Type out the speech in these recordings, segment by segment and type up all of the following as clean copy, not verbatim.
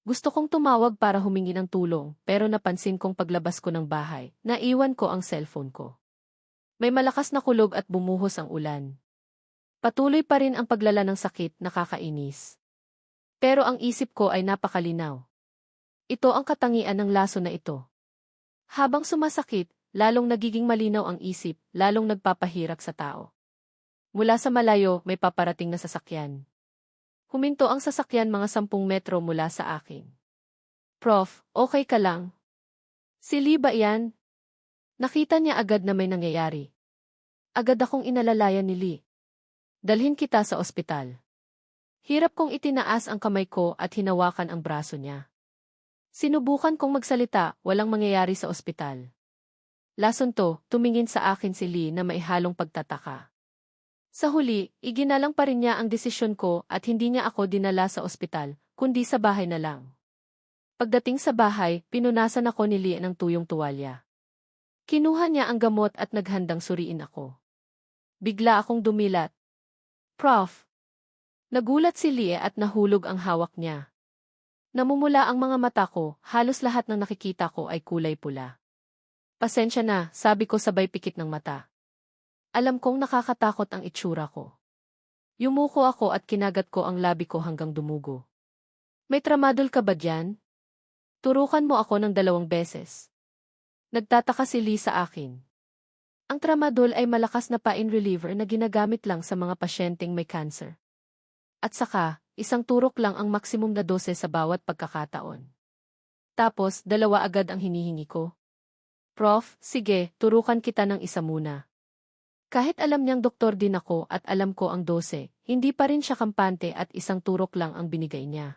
Gusto kong tumawag para humingi ng tulong pero napansin kong paglabas ko ng bahay, naiwan ko ang cellphone ko. May malakas na kulog at bumuhos ang ulan. Patuloy pa rin ang paglala ng sakit, nakakainis. Pero ang isip ko ay napakalinaw. Ito ang katangian ng laso na ito. Habang sumasakit, lalong nagiging malinaw ang isip, lalong nagpapahirap sa tao. Mula sa malayo, may paparating na sasakyan. Huminto ang sasakyan mga 10 metro mula sa akin. Prof, okay ka lang? Si Lee ba yan? Nakita niya agad na may nangyayari. Agad akong inalalayan ni Lee. Dalhin kita sa ospital. Hirap kong itinaas ang kamay ko at hinawakan ang braso niya. Sinubukan kong magsalita, walang mangyayari sa ospital. Lason-to, tumingin sa akin si Lee na maihalong pagtataka. Sa huli, iginalang pa rin niya ang desisyon ko at hindi niya ako dinala sa ospital, kundi sa bahay na lang. Pagdating sa bahay, pinunasan ako ni Lee ng tuyong tuwalya. Kinuha niya ang gamot at naghandang suriin ako. Bigla akong dumilat. Prof. Nagulat si Lee at nahulog ang hawak niya. Namumula ang mga mata ko, halos lahat ng nakikita ko ay kulay pula. Pasensya na, sabi ko sabay pikit ng mata. Alam kong nakakatakot ang itsura ko. Yumuko ako at kinagat ko ang labi ko hanggang dumugo. May tramadol ka ba dyan? Turukan mo ako ng 2 beses. Nagtataka si Lee sa akin. Ang tramadol ay malakas na pain reliever na ginagamit lang sa mga pasyenteng may cancer. At saka, 1 turok lang ang maksimum na dose sa bawat pagkakataon. Tapos, 2 agad ang hinihingi ko. Prof, sige, turukan kita ng 1 muna. Kahit alam niyang doktor din ako at alam ko ang dose, hindi pa rin siya kampante at 1 turok lang ang binigay niya.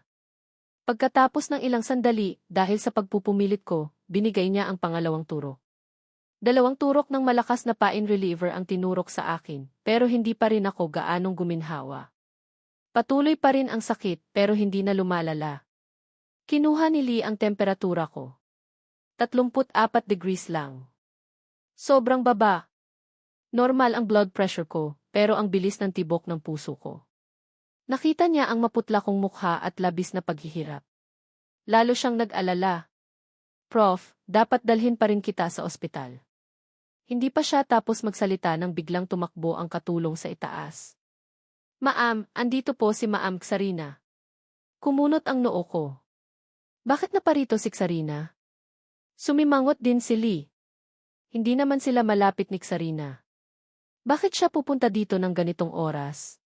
Pagkatapos ng ilang sandali, dahil sa pagpupumilit ko, binigay niya ang pangalawang turok. 2 turok ng malakas na pain reliever ang tinurok sa akin, pero hindi pa rin ako gaanong guminhawa. Patuloy pa rin ang sakit, pero hindi na lumalala. Kinuha ni Lee ang temperatura ko. 34 degrees lang. Sobrang baba. Normal ang blood pressure ko, pero ang bilis ng tibok ng puso ko. Nakita niya ang maputla kong mukha at labis na paghihirap. Lalo siyang nag-alala. Prof, dapat dalhin pa rin kita sa ospital. Hindi pa siya tapos magsalita nang biglang tumakbo ang katulong sa itaas. Ma'am, andito po si Ma'am Xarina. Kumunot ang noo ko. Bakit na parito si Xarina? Sumimangot din si Lee. Hindi naman sila malapit ni Xarina. Bakit siya pupunta dito ng ganitong oras?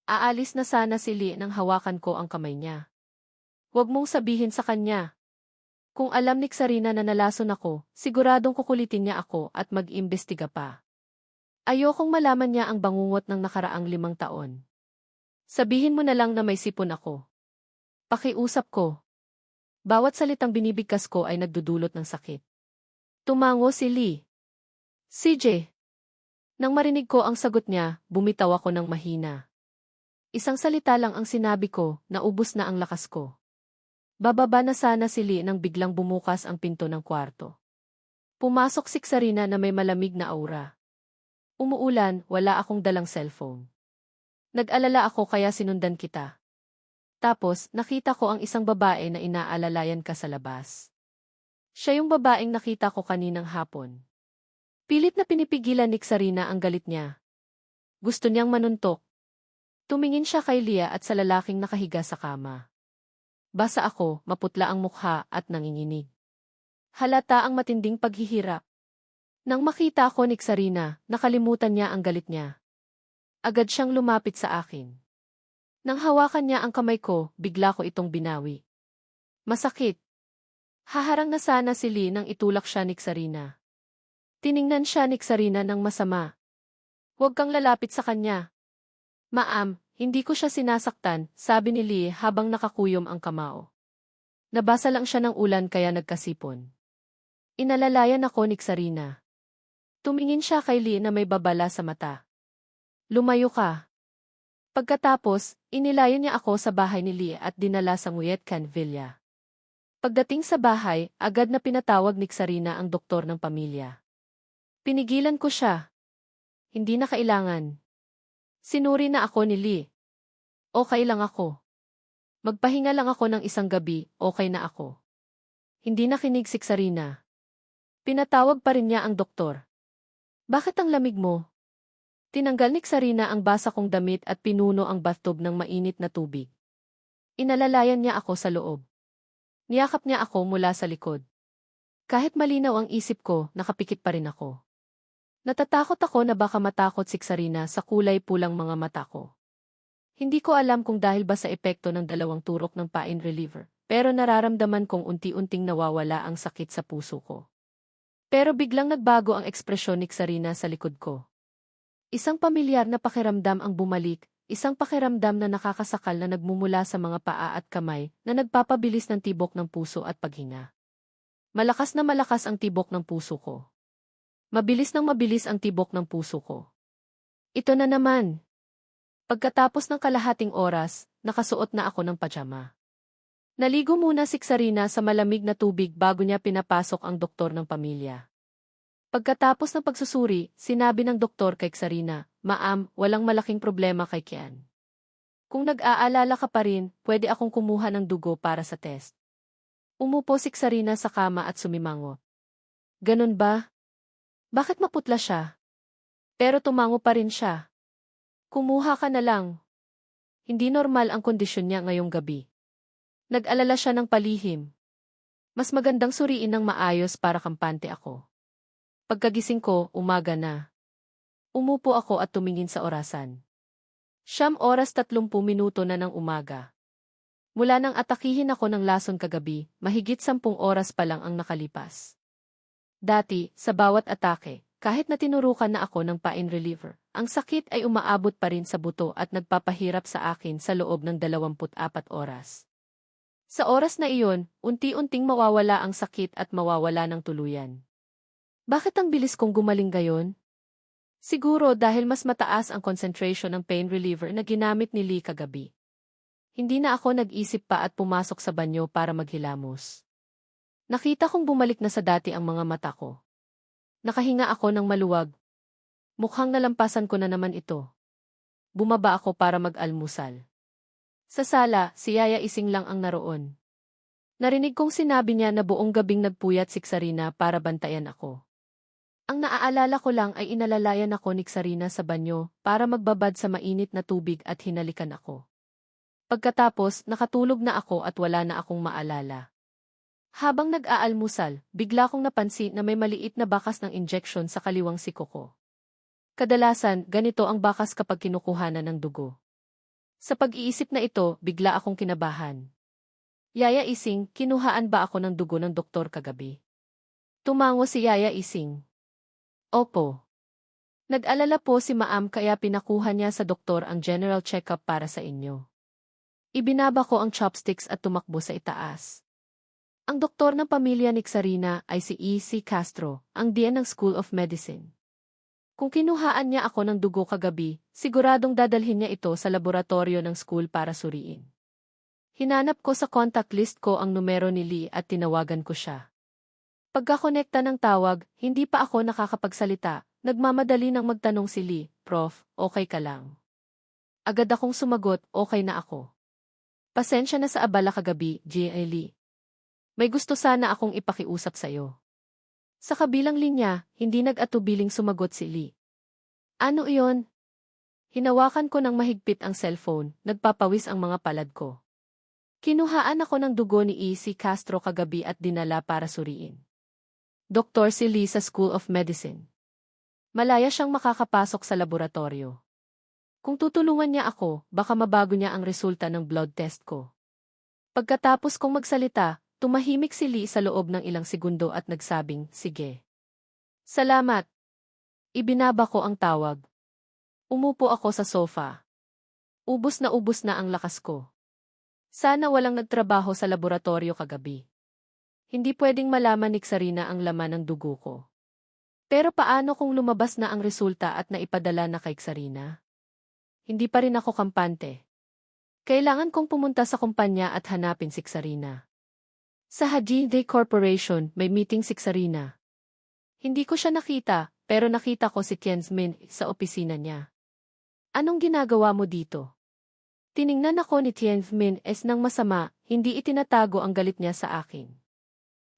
Aalis na sana si Lee nang hawakan ko ang kamay niya. Huwag mong sabihin sa kanya. Kung alam ni Xarina na nalason ako, siguradong kukulitin niya ako at mag-imbestiga pa. Ayokong malaman niya ang bangungot ng nakaraang 5 taon. Sabihin mo na lang na may sipon ako. Pakiusap ko. Bawat salitang binibigkas ko ay nagdudulot ng sakit. Tumango si Lee. CJ. Nang marinig ko ang sagot niya, bumitaw ako ng mahina. 1 salita lang ang sinabi ko, naubos na ang lakas ko. Bababa na sana si Lee nang biglang bumukas ang pinto ng kwarto. Pumasok si Xarina na may malamig na aura. Umuulan, wala akong dalang cellphone. Nag-alala ako kaya sinundan kita. Tapos, nakita ko ang isang babae na inaalalayan ka sa labas. Siya yung babaeng nakita ko kaninang hapon. Pilit na pinipigilan ni Xarina ang galit niya. Gusto niyang manuntok. Tumingin siya kay Leah at sa lalaking nakahiga sa kama. Basa ako, maputla ang mukha at nanginginig. Halata ang matinding paghihirap. Nang makita ko ni Xarina, nakalimutan niya ang galit niya. Agad siyang lumapit sa akin. Nang hawakan niya ang kamay ko, bigla ko itong binawi. Masakit. Haharang na sana si Lee nang itulak siya ni Xarina. Tiningnan siya ni Xarina ng masama. Huwag kang lalapit sa kanya. Ma'am, hindi ko siya sinasaktan, sabi ni Lee habang nakakuyom ang kamao. Nabasa lang siya ng ulan kaya nagkasipon. Inalalayan ako ni Xarina. Tumingin siya kay Lee na may babala sa mata. Lumayo ka. Pagkatapos, inilayan niya ako sa bahay ni Lee at dinala sa Nguyetkan Villa. Pagdating sa bahay, agad na pinatawag ni Xarina ang doktor ng pamilya. Pinigilan ko siya. Hindi na kailangan. Sinuri na ako ni Lee. Okay lang ako. Magpahinga lang ako ng isang gabi, okay na ako. Hindi nakinig si Sarina. Pinatawag pa rin niya ang doktor. Bakit ang lamig mo? Tinanggal ni Sarina ang basa kong damit at pinuno ang bathtub ng mainit na tubig. Inalalayan niya ako sa loob. Niyakap niya ako mula sa likod. Kahit malinaw ang isip ko, nakapikit pa rin ako. Natatakot ako na baka matakot si Sarina sa kulay pulang mga mata ko. Hindi ko alam kung dahil ba sa epekto ng dalawang turok ng pain reliever, pero nararamdaman kong unti-unting nawawala ang sakit sa puso ko. Pero biglang nagbago ang ekspresyon ni Sarina sa likod ko. Isang pamilyar na pakiramdam ang bumalik, isang pakiramdam na nakakasakal na nagmumula sa mga paa at kamay na nagpapabilis ng tibok ng puso at paghinga. Malakas na malakas ang tibok ng puso ko. Mabilis nang mabilis ang tibok ng puso ko. Ito na naman. Pagkatapos ng kalahating oras, nakasuot na ako ng pajama. Naligo muna si Sarina sa malamig na tubig bago niya pinapasok ang doktor ng pamilya. Pagkatapos ng pagsusuri, sinabi ng doktor kay Sarina, "Ma'am, walang malaking problema kay Kian. Kung nag-aalala ka pa rin, pwede akong kumuha ng dugo para sa test." Umupo si Sarina sa kama at sumimango. "Ganun ba? Bakit maputla siya?" Pero tumango pa rin siya. "Kumuha ka na lang. Hindi normal ang kondisyon niya ngayong gabi." Nag-alala siya ng palihim. Mas magandang suriin ng maayos para kampante ako. Pagkagising ko, umaga na. Umupo ako at tumingin sa orasan. 9:30 na ng umaga. Mula nang atakihin ako ng lason kagabi, mahigit 10 oras pa lang ang nakalipas. Dati, sa bawat atake, kahit na tinurukan na ako ng pain reliever, ang sakit ay umaabot pa rin sa buto at nagpapahirap sa akin sa loob ng 24 oras. Sa oras na iyon, unti-unting mawawala ang sakit at mawawala ng tuluyan. Bakit ang bilis kong gumaling gayon? Siguro dahil mas mataas ang concentration ng pain reliever na ginamit ni Lee kagabi. Hindi na ako nag-isip pa at pumasok sa banyo para maghilamos. Nakita kong bumalik na sa dati ang mga mata ko. Nakahinga ako ng maluwag. Mukhang nalampasan ko na naman ito. Bumaba ako para mag-almusal. Sa sala, si Yaya Ising lang ang naroon. Narinig kong sinabi niya na buong gabing nagpuyat si Sarina para bantayan ako. Ang naaalala ko lang ay inalalayan ako ni Sarina sa banyo para magbabad sa mainit na tubig at hinalikan ako. Pagkatapos, nakatulog na ako at wala na akong maalala. Habang nag-aalmusal, bigla kong napansin na may maliit na bakas ng injection sa kaliwang siko ko. Kadalasan, ganito ang bakas kapag kinukuhanan ng dugo. Sa pag-iisip na ito, bigla akong kinabahan. "Yaya Ising, kinuhaan ba ako ng dugo ng doktor kagabi?" Tumango si Yaya Ising. "Opo." "Nag-alala po si Ma'am kaya pinakuha niya sa doktor ang general check-up para sa inyo." Ibinaba ko ang chopsticks at tumakbo sa itaas. Ang doktor ng pamilya ni Sarina ay si E.C. Castro, ang dean ng School of Medicine. Kung kinuhaan niya ako ng dugo kagabi, siguradong dadalhin niya ito sa laboratorio ng school para suriin. Hinanap ko sa contact list ko ang numero ni Lee at tinawagan ko siya. Pagkakonekta ng tawag, hindi pa ako nakakapagsalita, nagmamadali nang magtanong si Lee, "Prof, okay ka lang?" Agad akong sumagot, "Okay na ako." "Pasensya na sa abala kagabi, J.A. Lee. May gusto sana akong ipakiusap sa'yo." Sa kabilang linya, hindi nag-atubiling sumagot si Lee. "Ano iyon?" Hinawakan ko ng mahigpit ang cellphone, nagpapawis ang mga palad ko. Kinuhaan ako ng dugo ni E.C. Castro kagabi at dinala para suriin. Doktor si Lee sa School of Medicine. Malaya siyang makakapasok sa laboratorio. Kung tutulungan niya ako, baka mabago niya ang resulta ng blood test ko. Pagkatapos kong magsalita, tumahimik si Lee sa loob ng ilang segundo at nagsabing, "Sige." "Salamat." Ibinaba ko ang tawag. Umupo ako sa sofa. Ubos na ang lakas ko. Sana walang nagtrabaho sa laboratorio kagabi. Hindi pwedeng malaman ni Sarina ang laman ng dugo ko. Pero paano kung lumabas na ang resulta at naipadala na kay Sarina? Hindi pa rin ako kampante. Kailangan kong pumunta sa kumpanya at hanapin si Sarina. Sa Haji Day Corporation, may meeting si Sarina. Hindi ko siya nakita, pero nakita ko si Kienzmin sa opisina niya. "Anong ginagawa mo dito?" Tiningnan ako ni Tianmin nang masama, hindi itinatago ang galit niya sa akin.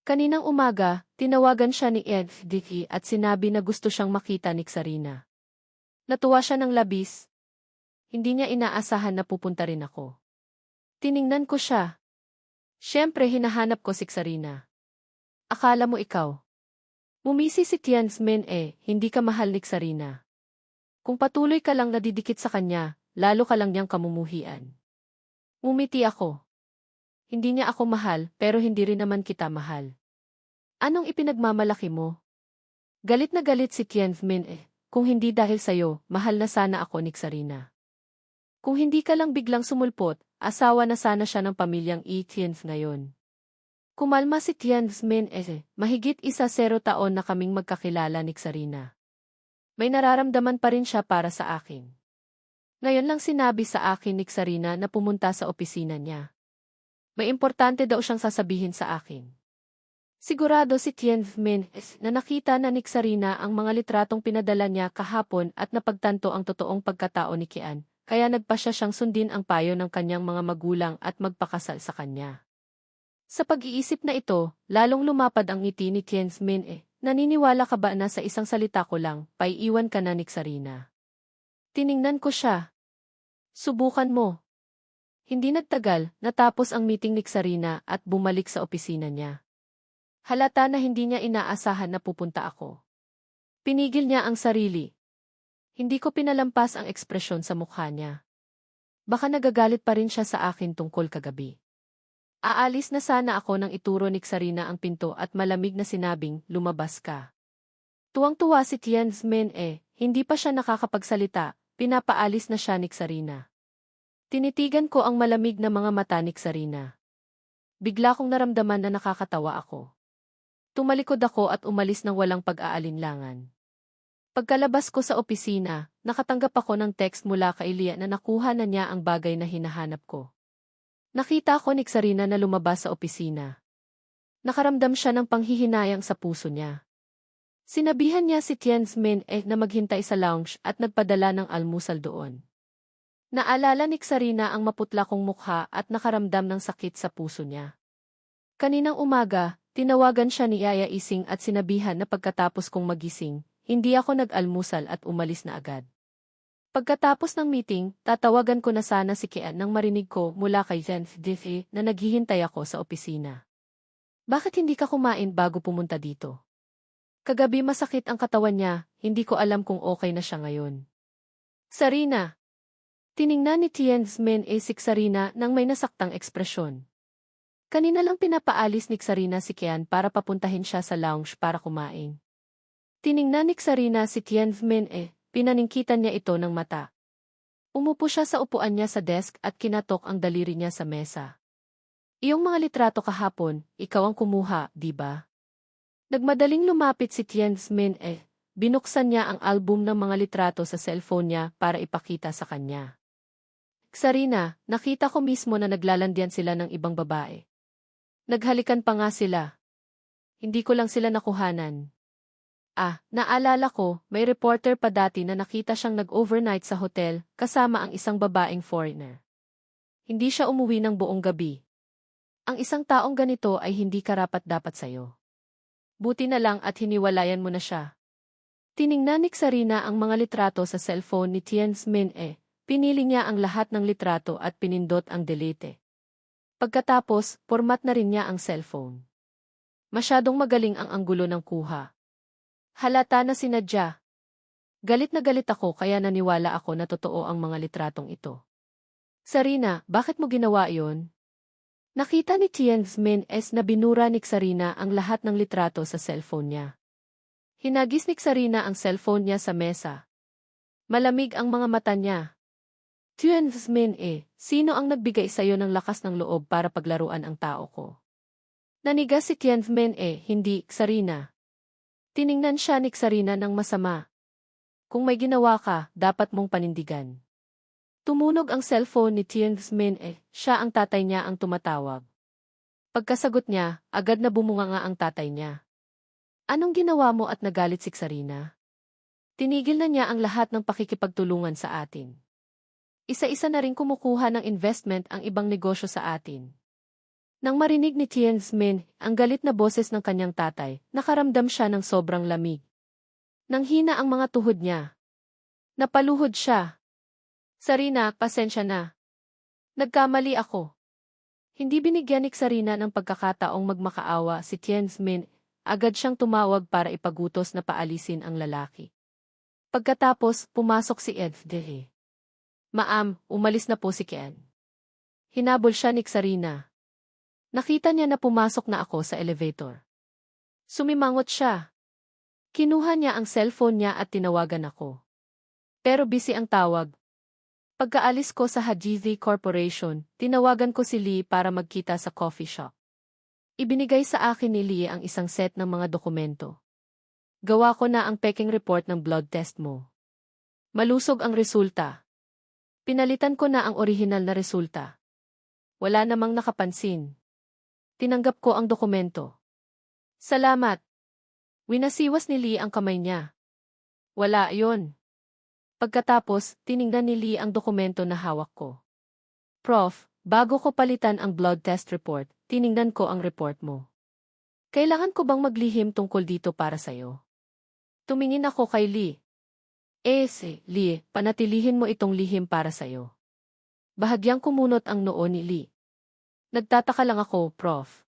Kaninang umaga, tinawagan siya ni Dicky at sinabi na gusto siyang makita ni Xarina. Natuwa siya ng labis. Hindi niya inaasahan na pupunta rin ako. Tiningnan ko siya. Siyempre hinahanap ko si Xarina. Akala mo ikaw? Mumisi si Tianmin hindi ka mahal ni Xarina. Kung patuloy ka lang nadidikit sa kanya, lalo ka lang niyang kamumuhian. Umiti ako. Hindi niya ako mahal, pero hindi rin naman kita mahal. Anong ipinagmamalaki mo? Galit na galit si Tianmin kung hindi dahil sa'yo, mahal na sana ako ni Xarina. Kung hindi ka lang biglang sumulpot, asawa na sana siya ng pamilyang Tianf ngayon. Kumalma si Tianmin mahigit 10 taon na kaming magkakilala ni Xarina. May nararamdaman pa rin siya para sa akin. Ngayon lang sinabi sa akin ni Xarina na pumunta sa opisina niya. May importante daw siyang sasabihin sa akin. Sigurado si Tianmin na nakita na ni Xarina ang mga litratong pinadala niya kahapon at napagtanto ang totoong pagkatao ni Kian, kaya nagpasya siyang sundin ang payo ng kanyang mga magulang at magpakasal sa kanya. Sa pag-iisip na ito, lalong lumapad ang ngiti ni Tianmin naniniwala ka ba na sa isang salita ko lang, paiiwan ka na ni Xarina? Tiningnan ko siya. Subukan mo. Hindi nagtagal, natapos ang meeting ni Xarina at bumalik sa opisina niya. Halata na hindi niya inaasahan na pupunta ako. Pinigil niya ang sarili. Hindi ko pinalampas ang ekspresyon sa mukha niya. Baka nagagalit pa rin siya sa akin tungkol kagabi. Aalis na sana ako nang ituro ni Xarina ang pinto at malamig na sinabing, lumabas ka. Tuwang-tuwa si Tianmin hindi pa siya nakakapagsalita, pinapaalis na siya ni Xarina. Tinitigan ko ang malamig na mga mata ni Xarina. Bigla kong naramdaman na nakakatawa ako. Tumalikod ako at umalis ng walang pag-aalinlangan. Pagkalabas ko sa opisina, nakatanggap ako ng text mula kay Lia na nakuha na niya ang bagay na hinahanap ko. Nakita ko ni Xarina na lumabas sa opisina. Nakaramdam siya ng panghihinayang sa puso niya. Sinabihan niya si Tianmin na maghintay sa lounge at nagpadala ng almusal doon. Naalala ni Xarina ang maputla kong mukha at nakaramdam ng sakit sa puso niya. Kaninang umaga, tinawagan siya ni Yaya Ising at sinabihan na pagkatapos kong magising, hindi ako nag-almusal at umalis na agad. Pagkatapos ng meeting, tatawagan ko na sana si Kian nang marinig ko mula kay Difi na naghihintay ako sa opisina. Bakit hindi ka kumain bago pumunta dito? Kagabi masakit ang katawan niya, hindi ko alam kung okay na siya ngayon. Sarina! Tiningnan ni Tianmin si Xarina nang may nasaktang ekspresyon. Kanina lang pinapaalis ni Xarina si Kian para papuntahin siya sa lounge para kumain. Tiningnan ni Xarina si Tianmin pinaningkitan niya ito ng mata. Umupo siya sa upuan niya sa desk at kinatok ang daliri niya sa mesa. Iyong mga litrato kahapon, ikaw ang kumuha, di ba? Nagmadaling lumapit si Tianmin binuksan niya ang album ng mga litrato sa cellphone niya para ipakita sa kanya. Xarina, nakita ko mismo na naglalandian sila ng ibang babae. Naghalikan pa nga sila. Hindi ko lang sila nakuhanan. Naalala ko, may reporter pa dati na nakita siyang nag-overnight sa hotel kasama ang isang babaeng foreigner. Hindi siya umuwi ng buong gabi. Ang isang taong ganito ay hindi karapat-dapat sa'yo. Buti na lang at hiniwalayan mo na siya. Tiningnan ni Xarina ang mga litrato sa cellphone ni Tianmin pinili niya ang lahat ng litrato at pinindot ang delete. Pagkatapos, format na rin niya ang cellphone. Masyadong magaling ang anggulo ng kuha. Halata na sinadya. Galit na galit ako kaya naniwala ako na totoo ang mga litratong ito. Sarina, bakit mo ginawa iyon? Nakita ni Tianmin na binura ni Xarina ang lahat ng litrato sa cellphone niya. Hinagis ni Xarina ang cellphone niya sa mesa. Malamig ang mga mata niya. Tianmin sino ang nagbigay sa'yo ng lakas ng loob para paglaruan ang tao ko? Nanigas si Tianmin hindi, Xarina. Tiningnan siya ni Xarina ng masama. Kung may ginawa ka, dapat mong panindigan. Tumunog ang cellphone ni Tianmin siya ang tatay niya ang tumatawag. Pagkasagot niya, agad na bumunga nga ang tatay niya. Anong ginawa mo at nagalit si Xarina? Tinigil na niya ang lahat ng pakikipagtulungan sa atin. Isa-isa na rin kumukuha ng investment ang ibang negosyo sa atin. Nang marinig ni Tianzmin ang galit na boses ng kanyang tatay, nakaramdam siya ng sobrang lamig. Nang hina ang mga tuhod niya. Napaluhod siya. Sarina, pasensya na. Nagkamali ako. Hindi binigyan ni Sarina ng pagkakataong magmakaawa si Tianzmin, agad siyang tumawag para ipagutos na paalisin ang lalaki. Pagkatapos, pumasok si Edfdehe. Ma'am, umalis na po si Ken. Hinabol siya ni Sarina. Nakita niya na pumasok na ako sa elevator. Sumimangot siya. Kinuha niya ang cellphone niya at tinawagan ako. Pero busy ang tawag. Pagkaalis ko sa Hajizi Corporation, tinawagan ko si Lee para magkita sa coffee shop. Ibinigay sa akin ni Lee ang isang set ng mga dokumento. Gawa ko na ang peking report ng blood test mo. Malusog ang resulta. Pinalitan ko na ang orihinal na resulta. Wala namang nakapansin. Tinanggap ko ang dokumento. Salamat. Winasiwas ni Lee ang kamay niya. Wala yon. Pagkatapos, tiningnan ni Lee ang dokumento na hawak ko. Prof, bago ko palitan ang blood test report, tiningnan ko ang report mo. Kailangan ko bang maglihim tungkol dito para sa'yo? Tumingin ako kay Lee. Lee, panatilihin mo itong lihim para sa'yo. Bahagyang kumunot ang noo ni Lee. Nagtataka lang ako, Prof.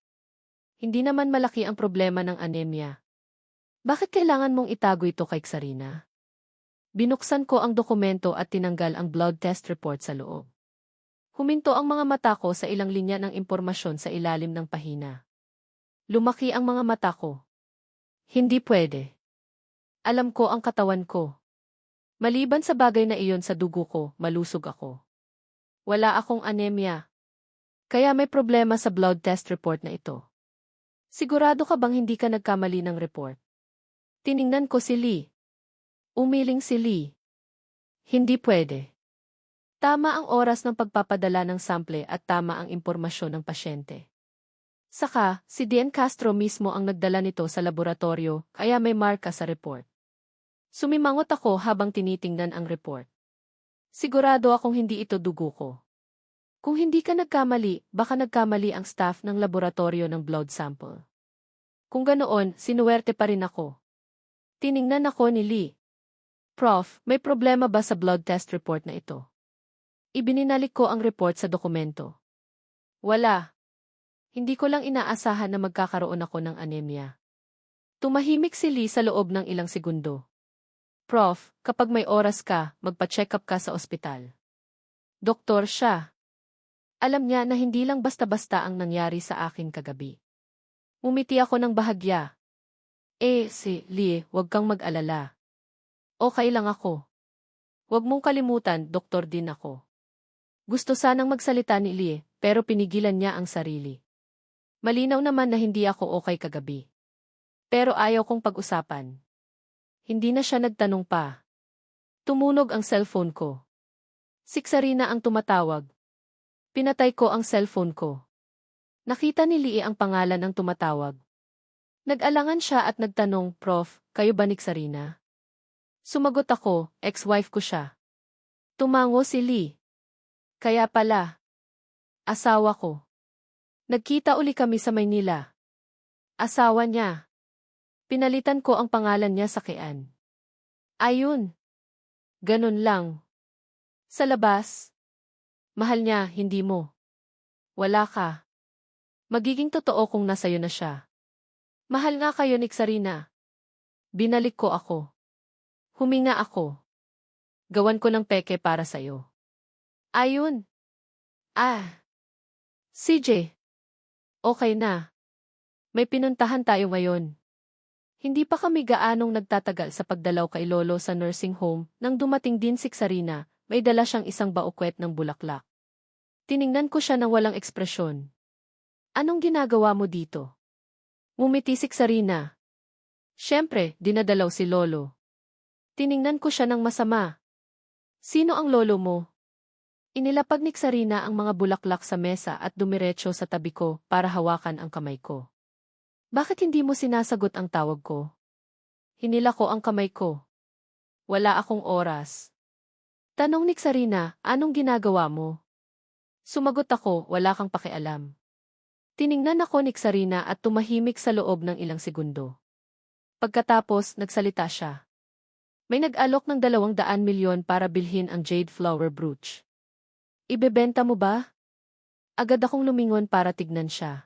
Hindi naman malaki ang problema ng anemia. Bakit kailangan mong itago ito kay Sarina? Binuksan ko ang dokumento at tinanggal ang blood test report sa loob. Huminto ang mga mata ko sa ilang linya ng impormasyon sa ilalim ng pahina. Lumaki ang mga mata ko. Hindi pwede. Alam ko ang katawan ko. Maliban sa bagay na iyon sa dugo ko, malusog ako. Wala akong anemia. Kaya may problema sa blood test report na ito. Sigurado ka bang hindi ka nagkamali ng report? Tiningnan ko si Lee. Umiling si Lee. Hindi pwede. Tama ang oras ng pagpapadala ng sample at tama ang impormasyon ng pasyente. Saka, si Dean Castro mismo ang nagdala nito sa laboratorio, kaya may marka sa report. Sumimangot ako habang tinitingnan ang report. Sigurado akong hindi ito dugo ko. Kung hindi ka nagkamali, baka nagkamali ang staff ng laboratorio ng blood sample. Kung ganoon, sinuwerte pa rin ako. Tiningnan ako ni Lee. Prof, may problema ba sa blood test report na ito? Ibininalik ko ang report sa dokumento. Wala. Hindi ko lang inaasahan na magkakaroon ako ng anemia. Tumahimik si Lee sa loob ng ilang segundo. Prof, kapag may oras ka, magpa-check up ka sa ospital. Doktor siya. Alam niya na hindi lang basta-basta ang nangyari sa akin kagabi. Umiti ako ng bahagya. Si Lee, huwag kang mag-alala. Okay lang ako. Huwag mong kalimutan, doktor din ako. Gusto sanang magsalita ni Lee, pero pinigilan niya ang sarili. Malinaw naman na hindi ako okay kagabi. Pero ayaw kong pag-usapan. Hindi na siya nagtanong pa. Tumunog ang cellphone ko. Si Sarina ang tumatawag. Pinatay ko ang cellphone ko. Nakita ni Lee ang pangalan ng tumatawag. Nag-alangan siya at nagtanong, Prof, kayo ba ni Sarina? Sumagot ako, ex-wife ko siya. Tumango si Lee. Kaya pala. Asawa ko. Nagkita uli kami sa Maynila. Asawa niya. Pinalitan ko ang pangalan niya sa Kian. Ayun. Ganun lang. Sa labas. Mahal niya, hindi mo. Wala ka. Magiging totoo kung nasa'yo na siya. Mahal nga kayo ni Sarina. Binalik ko ako. Huminga ako. Gawan ko ng peke para sa'yo. Ayun. CJ. Okay na. May pinuntahan tayo ngayon. Hindi pa kami gaanong nagtatagal sa pagdalaw kay Lolo sa nursing home nang dumating din si Sarina, may dala siyang isang baukwet ng bulaklak. Tiningnan ko siya ng walang ekspresyon. Anong ginagawa mo dito? Ngumiti si Sarina. Siyempre, dinadalaw si Lolo. Tiningnan ko siya ng masama. Sino ang lolo mo? Inilapag ni Sarina ang mga bulaklak sa mesa at dumiretso sa tabi ko para hawakan ang kamay ko. Bakit hindi mo sinasagot ang tawag ko? Hinila ko ang kamay ko. Wala akong oras. Tanong ni Sarina, anong ginagawa mo? Sumagot ako, wala kang pakialam. Tiningnan ako ni Sarina at tumahimik sa loob ng ilang segundo. Pagkatapos, nagsalita siya. May nag-alok ng 200 milyon para bilhin ang jade flower brooch. Ibebenta mo ba? Agad akong lumingon para tignan siya.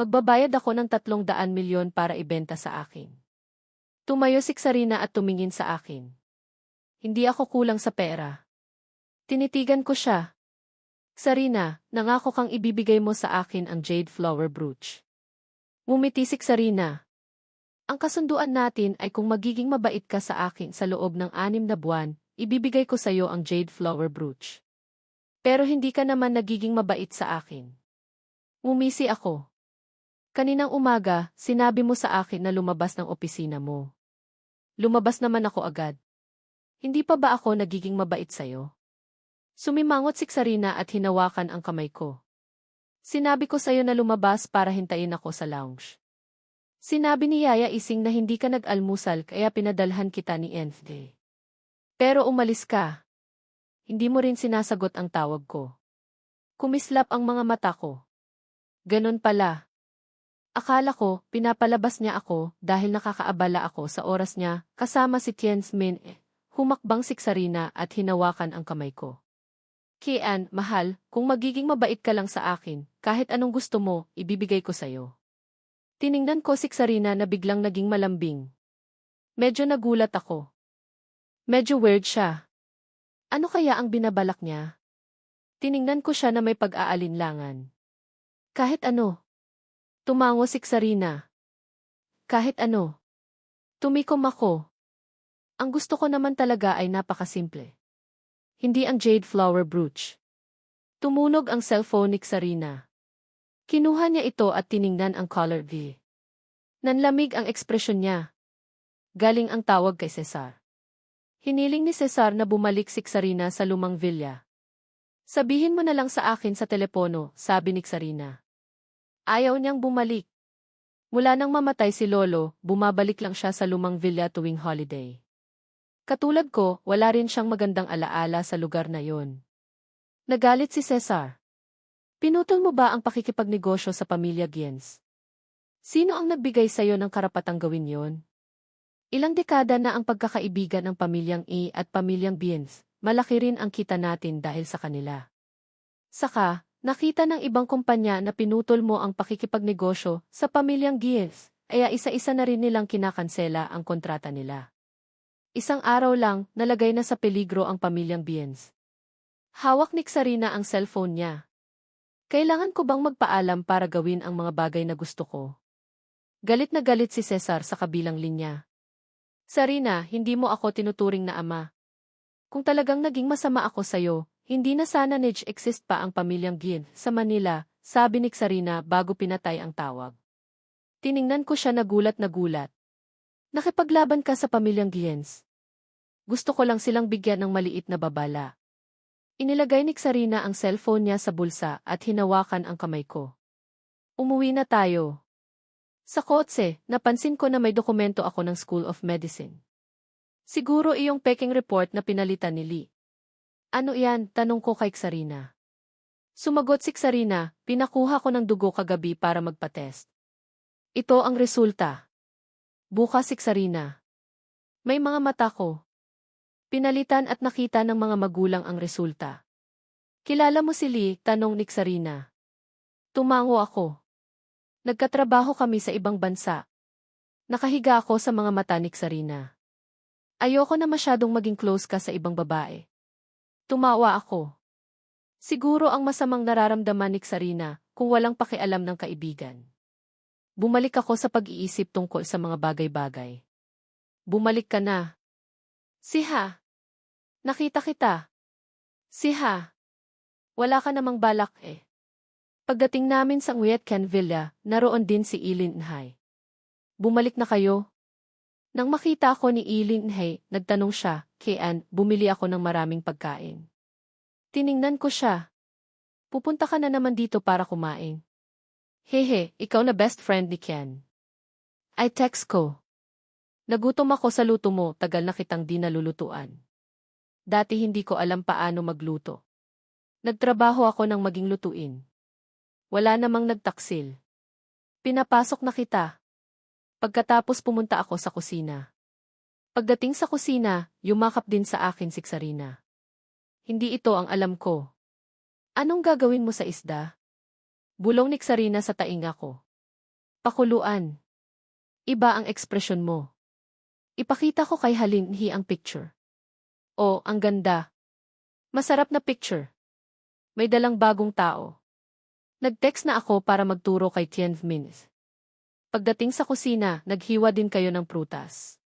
Magbabayad ako ng 300 milyon para ibenta sa akin. Tumayo si Sarina at tumingin sa akin. Hindi ako kulang sa pera. Tinitigan ko siya. Sarina, nangako kang ibibigay mo sa akin ang jade flower brooch. Ngumiti si Sarina. Ang kasunduan natin ay kung magiging mabait ka sa akin sa loob ng 6 na buwan, ibibigay ko sa iyo ang jade flower brooch. Pero hindi ka naman nagiging mabait sa akin. Ngumisi ako. Kaninang umaga, sinabi mo sa akin na lumabas ng opisina mo. Lumabas naman ako agad. Hindi pa ba ako nagiging mabait sa'yo? Sumimangot si Sarina at hinawakan ang kamay ko. Sinabi ko sa'yo na lumabas para hintayin ako sa lounge. Sinabi ni Yaya Ising na hindi ka nag-almusal kaya pinadalhan kita ni Enfde. Pero umalis ka. Hindi mo rin sinasagot ang tawag ko. Kumislap ang mga mata ko. Ganon pala. Akala ko, pinapalabas niya ako dahil nakakaabala ako sa oras niya kasama si Tianmin. Humakbang si Sarina at hinawakan ang kamay ko. Kian, mahal, kung magiging mabait ka lang sa akin, kahit anong gusto mo, ibibigay ko sa'yo. Tiningnan ko si Sarina na biglang naging malambing. Medyo nagulat ako. Medyo weird siya. Ano kaya ang binabalak niya? Tiningnan ko siya na may pag-aalinlangan. Kahit ano. Tumango si Sarina. Kahit ano. Tumikom ako. Ang gusto ko naman talaga ay napakasimple. Hindi ang jade flower brooch. Tumunog ang cellphone ni Sarina. Kinuha niya ito at tiningnan ang caller V. Nanlamig ang ekspresyon niya. Galing ang tawag kay Cesar. Hiniling ni Cesar na bumalik si Sarina sa lumang villa. Sabihin mo na lang sa akin sa telepono, sabi ni Sarina. Ayaw niyang bumalik. Mula nang mamatay si Lolo, bumabalik lang siya sa lumang villa tuwing holiday. Katulad ko, wala rin siyang magandang alaala sa lugar na yon. Nagalit si Cesar. Pinutol mo ba ang pakikipagnegosyo sa pamilya Giens? Sino ang nagbigay sa'yo ng karapatang gawin yon? Ilang dekada na ang pagkakaibigan ng pamilyang E at pamilyang Giens, malaki rin ang kita natin dahil sa kanila. Saka, nakita ng ibang kumpanya na pinutol mo ang pakikipagnegosyo sa pamilyang Giens, kaya isa-isa na rin nilang kinakansela ang kontrata nila. Isang araw lang, nalagay na sa peligro ang pamilyang Giens. Hawak ni Sarina ang cellphone niya. Kailangan ko bang magpaalam para gawin ang mga bagay na gusto ko? Galit na galit si Cesar sa kabilang linya. Sarina, hindi mo ako tinuturing na ama. Kung talagang naging masama ako sa'yo, hindi na sana nag-exist pa ang pamilyang Gien sa Manila, sabi ni Sarina bago pinatay ang tawag. Tiningnan ko siya nagulat na gulat. Nakipaglaban ka sa pamilyang Giens. Gusto ko lang silang bigyan ng maliit na babala. Inilagay ni Sarina ang cellphone niya sa bulsa at hinawakan ang kamay ko. Umuwi na tayo. Sa kotse, napansin ko na may dokumento ako ng School of Medicine. Siguro iyong peking report na pinalitan ni Lee. Ano yan? Tanong ko kay Sarina. Sumagot si Sarina, pinakuha ko ng dugo kagabi para magpa-test. Ito ang resulta. Bukas si Sarina. May mga mata ko. Pinalitan at nakita ng mga magulang ang resulta. Kilala mo si Lee? Tanong ni Sarina. Tumango ako. Nagkatrabaho kami sa ibang bansa. Nakahiga ako sa mga mata ni Sarina. Ayoko na masyadong maging close ka sa ibang babae. Tumawa ako. Siguro ang masamang nararamdaman ni Sarina kung walang pakialam ng kaibigan. Bumalik ako sa pag-iisip tungkol sa mga bagay-bagay. Bumalik ka na. Siha. Nakita kita. Siha. Wala ka namang balak eh. Pagdating namin sa Nguyet Ken Villa, naroon din si Ilin Nhay. Bumalik na kayo? Nang makita ko ni Ilin Nhay, nagtanong siya, Kian, bumili ako ng maraming pagkain. Tiningnan ko siya. Pupunta ka na naman dito para kumain. Hehe, ikaw na best friend ni Ken. I text ko. Nagutom ako sa luto mo, tagal na kitang di nalulutuan. Dati hindi ko alam paano magluto. Nagtrabaho ako ng maging lutuin. Wala namang nagtaksil. Pinapasok na kita. Pagkatapos pumunta ako sa kusina. Pagdating sa kusina, yumakap din sa akin si Sarina. Hindi ito ang alam ko. Anong gagawin mo sa isda? Bulong ni Sarina sa tainga ko. Pakuluan. Iba ang ekspresyon mo. Ipakita ko kay Halinhi ang picture. Oh, ang ganda. Masarap na picture. May dalang bagong tao. Nag-text na ako para magturo kay Tianmin. Pagdating sa kusina, naghiwa din kayo ng prutas.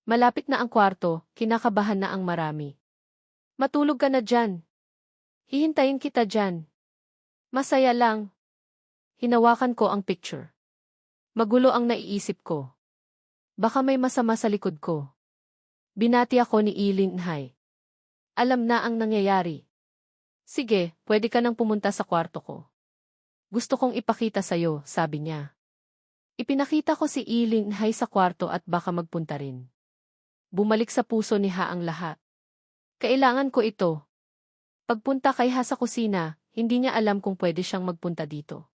Malapit na ang kwarto, kinakabahan na ang marami. Matulog ka na dyan. Hihintayin kita dyan. Masaya lang. Hinawakan ko ang picture. Magulo ang naiisip ko. Baka may masama sa likod ko. Binati ako ni Ilinhay. Alam na ang nangyayari. Sige, pwede ka nang pumunta sa kwarto ko. Gusto kong ipakita sa'yo, sabi niya. Ipinakita ko si Ilinhay sa kwarto at baka magpunta rin. Bumalik sa puso ni Ha ang lahat. Kailangan ko ito. Pagpunta kay Ha sa kusina, hindi niya alam kung pwede siyang magpunta dito.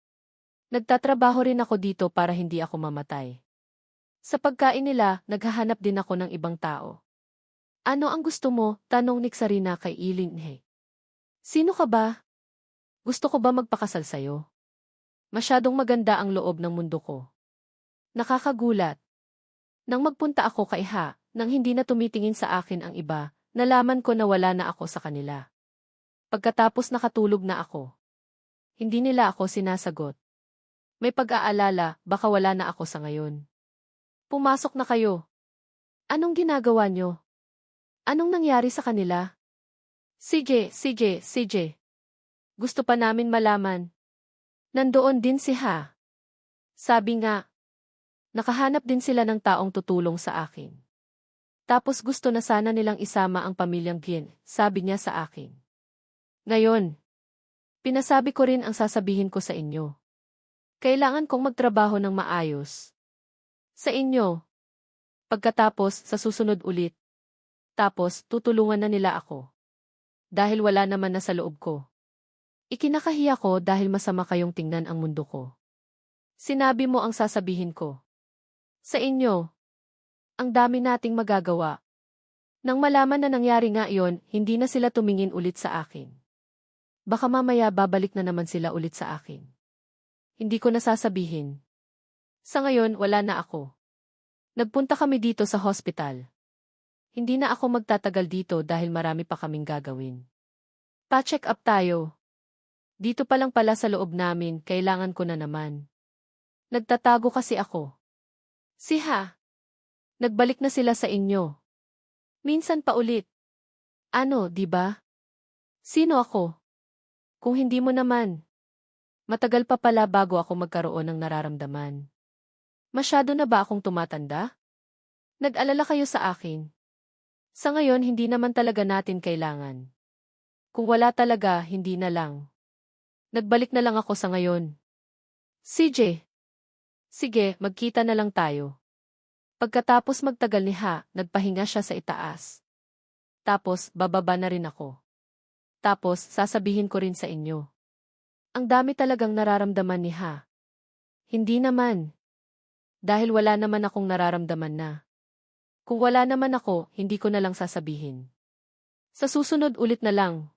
Nagtatrabaho rin ako dito para hindi ako mamatay. Sa pagkain nila, naghahanap din ako ng ibang tao. Ano ang gusto mo? Tanong ni Sarina kay Ilinhay. Sino ka ba? Gusto ko ba magpakasal sa'yo? Masyadong maganda ang loob ng mundo ko. Nakakagulat. Nang magpunta ako kay Ha, nang hindi na tumitingin sa akin ang iba, nalaman ko na wala na ako sa kanila. Pagkatapos nakatulog na ako. Hindi nila ako sinasagot. May pag-aalala, baka wala na ako sa ngayon. Pumasok na kayo. Anong ginagawa nyo? Anong nangyari sa kanila? Sige. Gusto pa namin malaman. Nandoon din si Ha. Sabi nga, nakahanap din sila ng taong tutulong sa akin. Tapos gusto na sana nilang isama ang pamilyang Gien, sabi niya sa akin. Ngayon, pinasabi ko rin ang sasabihin ko sa inyo. Kailangan kong magtrabaho ng maayos. Sa inyo. Pagkatapos, sa susunod ulit. Tapos, tutulungan na nila ako. Dahil wala naman na sa loob ko. Ikinakahiya ko dahil masama kayong tingnan ang mundo ko. Sinabi mo ang sasabihin ko. Sa inyo. Ang dami nating magagawa. Nang malaman na nangyari nga iyon, hindi na sila tumingin ulit sa akin. Baka mamaya babalik na naman sila ulit sa akin. Hindi ko nasasabihin. Sa ngayon, wala na ako. Nagpunta kami dito sa hospital. Hindi na ako magtatagal dito dahil marami pa kaming gagawin. Pa-check up tayo. Dito pa lang pala sa loob namin, kailangan ko na naman. Nagtatago kasi ako. Si Ha. Nagbalik na sila sa inyo. Minsan pa ulit. Ano, di ba? Sino ako? Kung hindi mo naman. Matagal pa pala bago ako magkaroon ng nararamdaman. Masyado na ba akong tumatanda? Nag-alala kayo sa akin. Sa ngayon, hindi naman talaga natin kailangan. Kung wala talaga, hindi na lang. Nagbalik na lang ako sa ngayon. CJ. Sige, magkita na lang tayo. Pagkatapos magtagal ni Ha, nagpahinga siya sa itaas. Tapos, bababa na rin ako. Tapos, sasabihin ko rin sa inyo. Ang dami talagang nararamdaman ni Ha. Hindi naman. Dahil wala naman akong nararamdaman na. Kung wala naman ako, hindi ko na lang sasabihin. Sa susunod ulit na lang.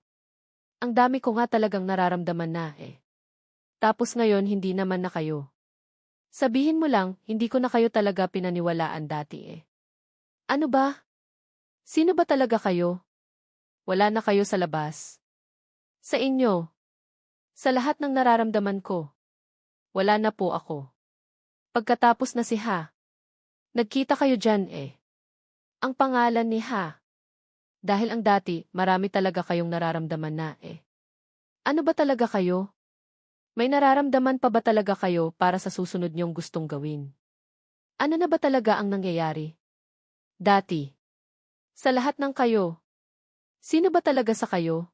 Ang dami ko nga talagang nararamdaman na eh. Tapos ngayon hindi naman na kayo. Sabihin mo lang, hindi ko na kayo talaga pinaniwalaan dati eh. Ano ba? Sino ba talaga kayo? Wala na kayo sa labas. Sa inyo. Sa lahat ng nararamdaman ko. Wala na po ako. Pagkatapos na si Ha. Nagkita kayo dyan eh. Ang pangalan ni Ha. Dahil ang dati, marami talaga kayong nararamdaman na eh. Ano ba talaga kayo? May nararamdaman pa ba talaga kayo para sa susunod niyong gustong gawin? Ano na ba talaga ang nangyayari? Dati. Sa lahat ng kayo. Sino ba talaga sa kayo?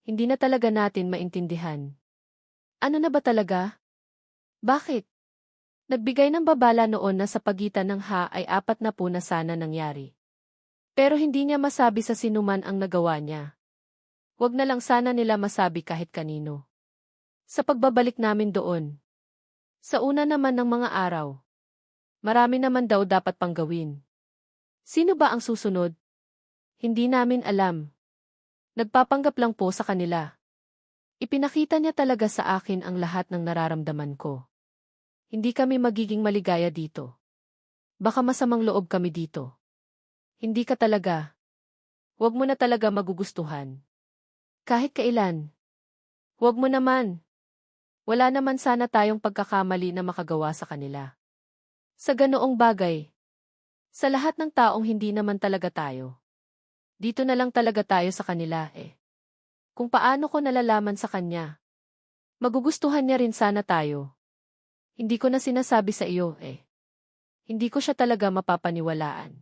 Hindi na talaga natin maintindihan. Ano na ba talaga? Bakit? Nagbigay ng babala noon na sa pagitan ng Ha ay 4 na po na sana nangyari. Pero hindi niya masabi sa sinuman ang nagawa niya. Huwag na lang sana nila masabi kahit kanino. Sa pagbabalik namin doon. Sa una naman ng mga araw. Marami naman daw dapat pang gawin. Sino ba ang susunod? Hindi namin alam. Nagpapanggap lang po sa kanila. Ipinakita niya talaga sa akin ang lahat ng nararamdaman ko. Hindi kami magiging maligaya dito. Baka masamang loob kami dito. Hindi ka talaga. Huwag mo na talaga magugustuhan. Kahit kailan. Huwag mo naman. Wala naman sana tayong pagkakamali na makagawa sa kanila. Sa ganoong bagay. Sa lahat ng taong hindi naman talaga tayo. Dito na lang talaga tayo sa kanila eh. Kung paano ko nalalaman sa kanya. Magugustuhan niya rin sana tayo. Hindi ko na sinasabi sa iyo eh. Hindi ko siya talaga mapapaniwalaan.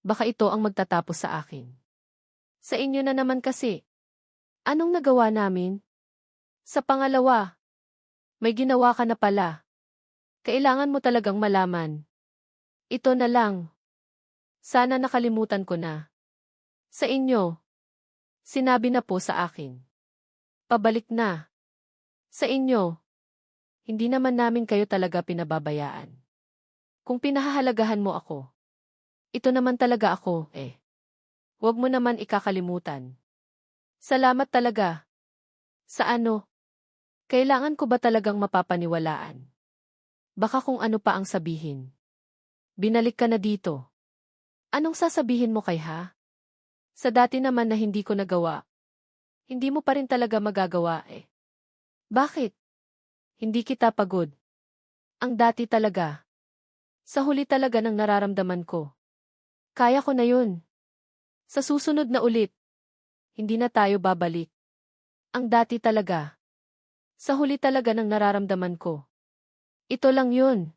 Baka ito ang magtatapos sa akin. Sa inyo na naman kasi. Anong nagawa namin? Sa pangalawa. May ginawa ka na pala. Kailangan mo talagang malaman. Ito na lang. Sana nakalimutan ko na. Sa inyo. Sinabi na po sa akin. Pabalik na. Sa inyo. Hindi naman namin kayo talaga pinababayaan. Kung pinahahalagahan mo ako. Ito naman talaga ako, eh. Huwag mo naman ikakalimutan. Salamat talaga. Sa ano? Kailangan ko ba talagang mapapaniwalaan? Baka kung ano pa ang sabihin. Binalik ka na dito. Anong sasabihin mo kay ha? Sa dati naman na hindi ko nagawa. Hindi mo pa rin talaga magagawa eh. Bakit? Hindi kita pagod. Ang dati talaga. Sa huli talaga ng nararamdaman ko. Kaya ko na yun. Sa susunod na ulit. Hindi na tayo babalik. Ang dati talaga. Sa huli talaga ng nararamdaman ko. Ito lang yun.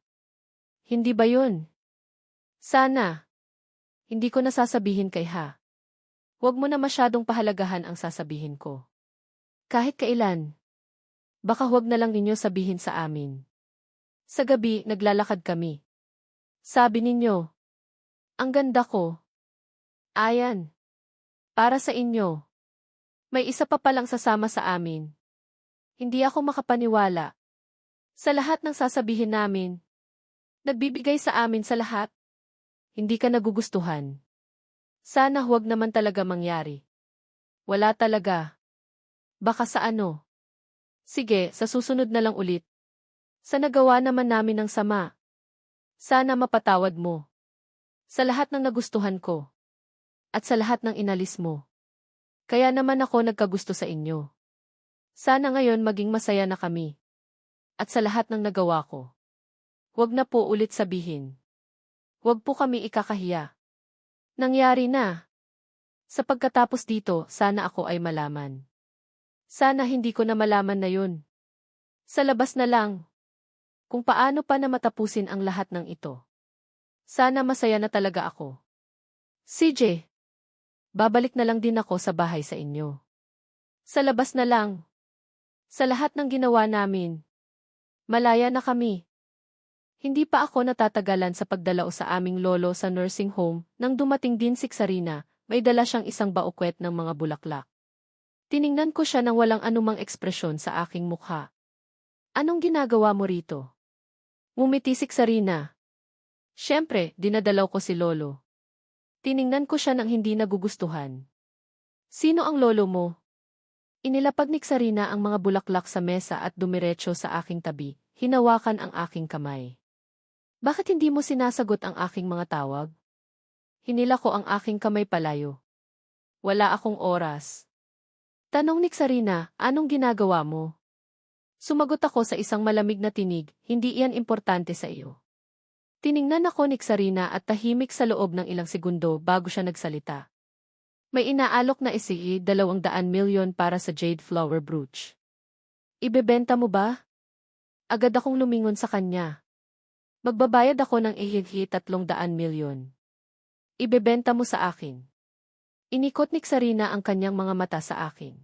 Hindi ba yun? Sana. Hindi ko na sasabihin kay ha. Huwag mo na masyadong pahalagahan ang sasabihin ko. Kahit kailan. Baka huwag na lang ninyo sabihin sa amin. Sa gabi, naglalakad kami. Sabi ninyo. Ang ganda ko. Ayan. Para sa inyo. May isa pa palang sasama sa amin. Hindi ako makapaniwala. Sa lahat ng sasabihin namin. Nagbibigay sa amin sa lahat. Hindi ka nagugustuhan. Sana huwag naman talaga mangyari. Wala talaga. Baka sa ano. Sige, sa susunod na lang ulit. Sa nagawa naman namin ng sama. Sana mapatawad mo. Sa lahat ng nagustuhan ko. At sa lahat ng inalis mo. Kaya naman ako nagkagusto sa inyo. Sana ngayon maging masaya na kami. At sa lahat ng nagawa ko. Huwag na po ulit sabihin. Huwag po kami ikakahiya. Nangyari na. Sa pagkatapos dito, sana ako ay malaman. Sana hindi ko na malaman na yun. Sa labas na lang. Kung paano pa na matapusin ang lahat ng ito. Sana masaya na talaga ako. CJ. Babalik na lang din ako sa bahay sa inyo. Sa labas na lang. Sa lahat ng ginawa namin. Malaya na kami. Hindi pa ako natatagalan sa pagdalao sa aming lolo sa nursing home nang dumating din si Sarina, may dala siyang isang baukwet ng mga bulaklak. Tiningnan ko siya nang walang anumang ekspresyon sa aking mukha. Anong ginagawa mo rito? Ngumiti si Sarina. Siyempre, dinadalaw ko si lolo. Tiningnan ko siya nang hindi nagugustuhan. Sino ang lolo mo? Inilapag ni Sarina ang mga bulaklak sa mesa at dumiretso sa aking tabi, hinawakan ang aking kamay. Bakit hindi mo sinasagot ang aking mga tawag? Hinila ko ang aking kamay palayo. Wala akong oras. Tanong ni Sarina, anong ginagawa mo? Sumagot ako sa isang malamig na tinig, hindi iyan importante sa iyo. Tiningnan ako ni Sarina at tahimik sa loob ng ilang segundo bago siya nagsalita. May inaalok na isi 200 milyon para sa jade flower brooch. Ibebenta mo ba? Agad akong lumingon sa kanya. Magbabayad ako ng ihighi 300 milyon. Ibebenta mo sa akin. Inikot ni Sarina ang kanyang mga mata sa akin.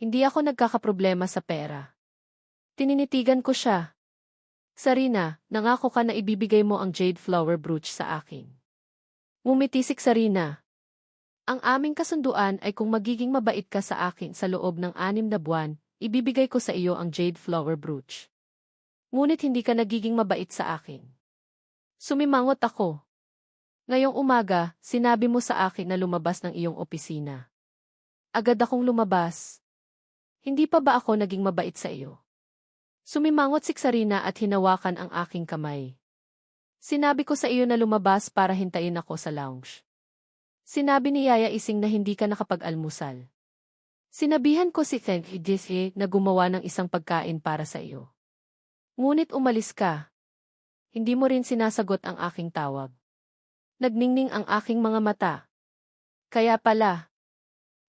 Hindi ako nagkakaproblema sa pera. Tininitigan ko siya. Sarina, nangako ka na ibibigay mo ang jade flower brooch sa akin. Ngumiti si Sarina. Ang aming kasunduan ay kung magiging mabait ka sa akin sa loob ng 6 na buwan, ibibigay ko sa iyo ang jade flower brooch. Ngunit hindi ka nagiging mabait sa akin. Sumimangot ako. Ngayong umaga, sinabi mo sa akin na lumabas ng iyong opisina. Agad akong lumabas. Hindi pa ba ako naging mabait sa iyo? Sumimangot si Sarina at hinawakan ang aking kamay. Sinabi ko sa iyo na lumabas para hintayin ako sa lounge. Sinabi ni Yaya Ising na hindi ka nakapag-almusal. Sinabihan ko si Teng Idise na gumawa ng isang pagkain para sa iyo. Ngunit umalis ka. Hindi mo rin sinasagot ang aking tawag. Nagningning ang aking mga mata. Kaya pala.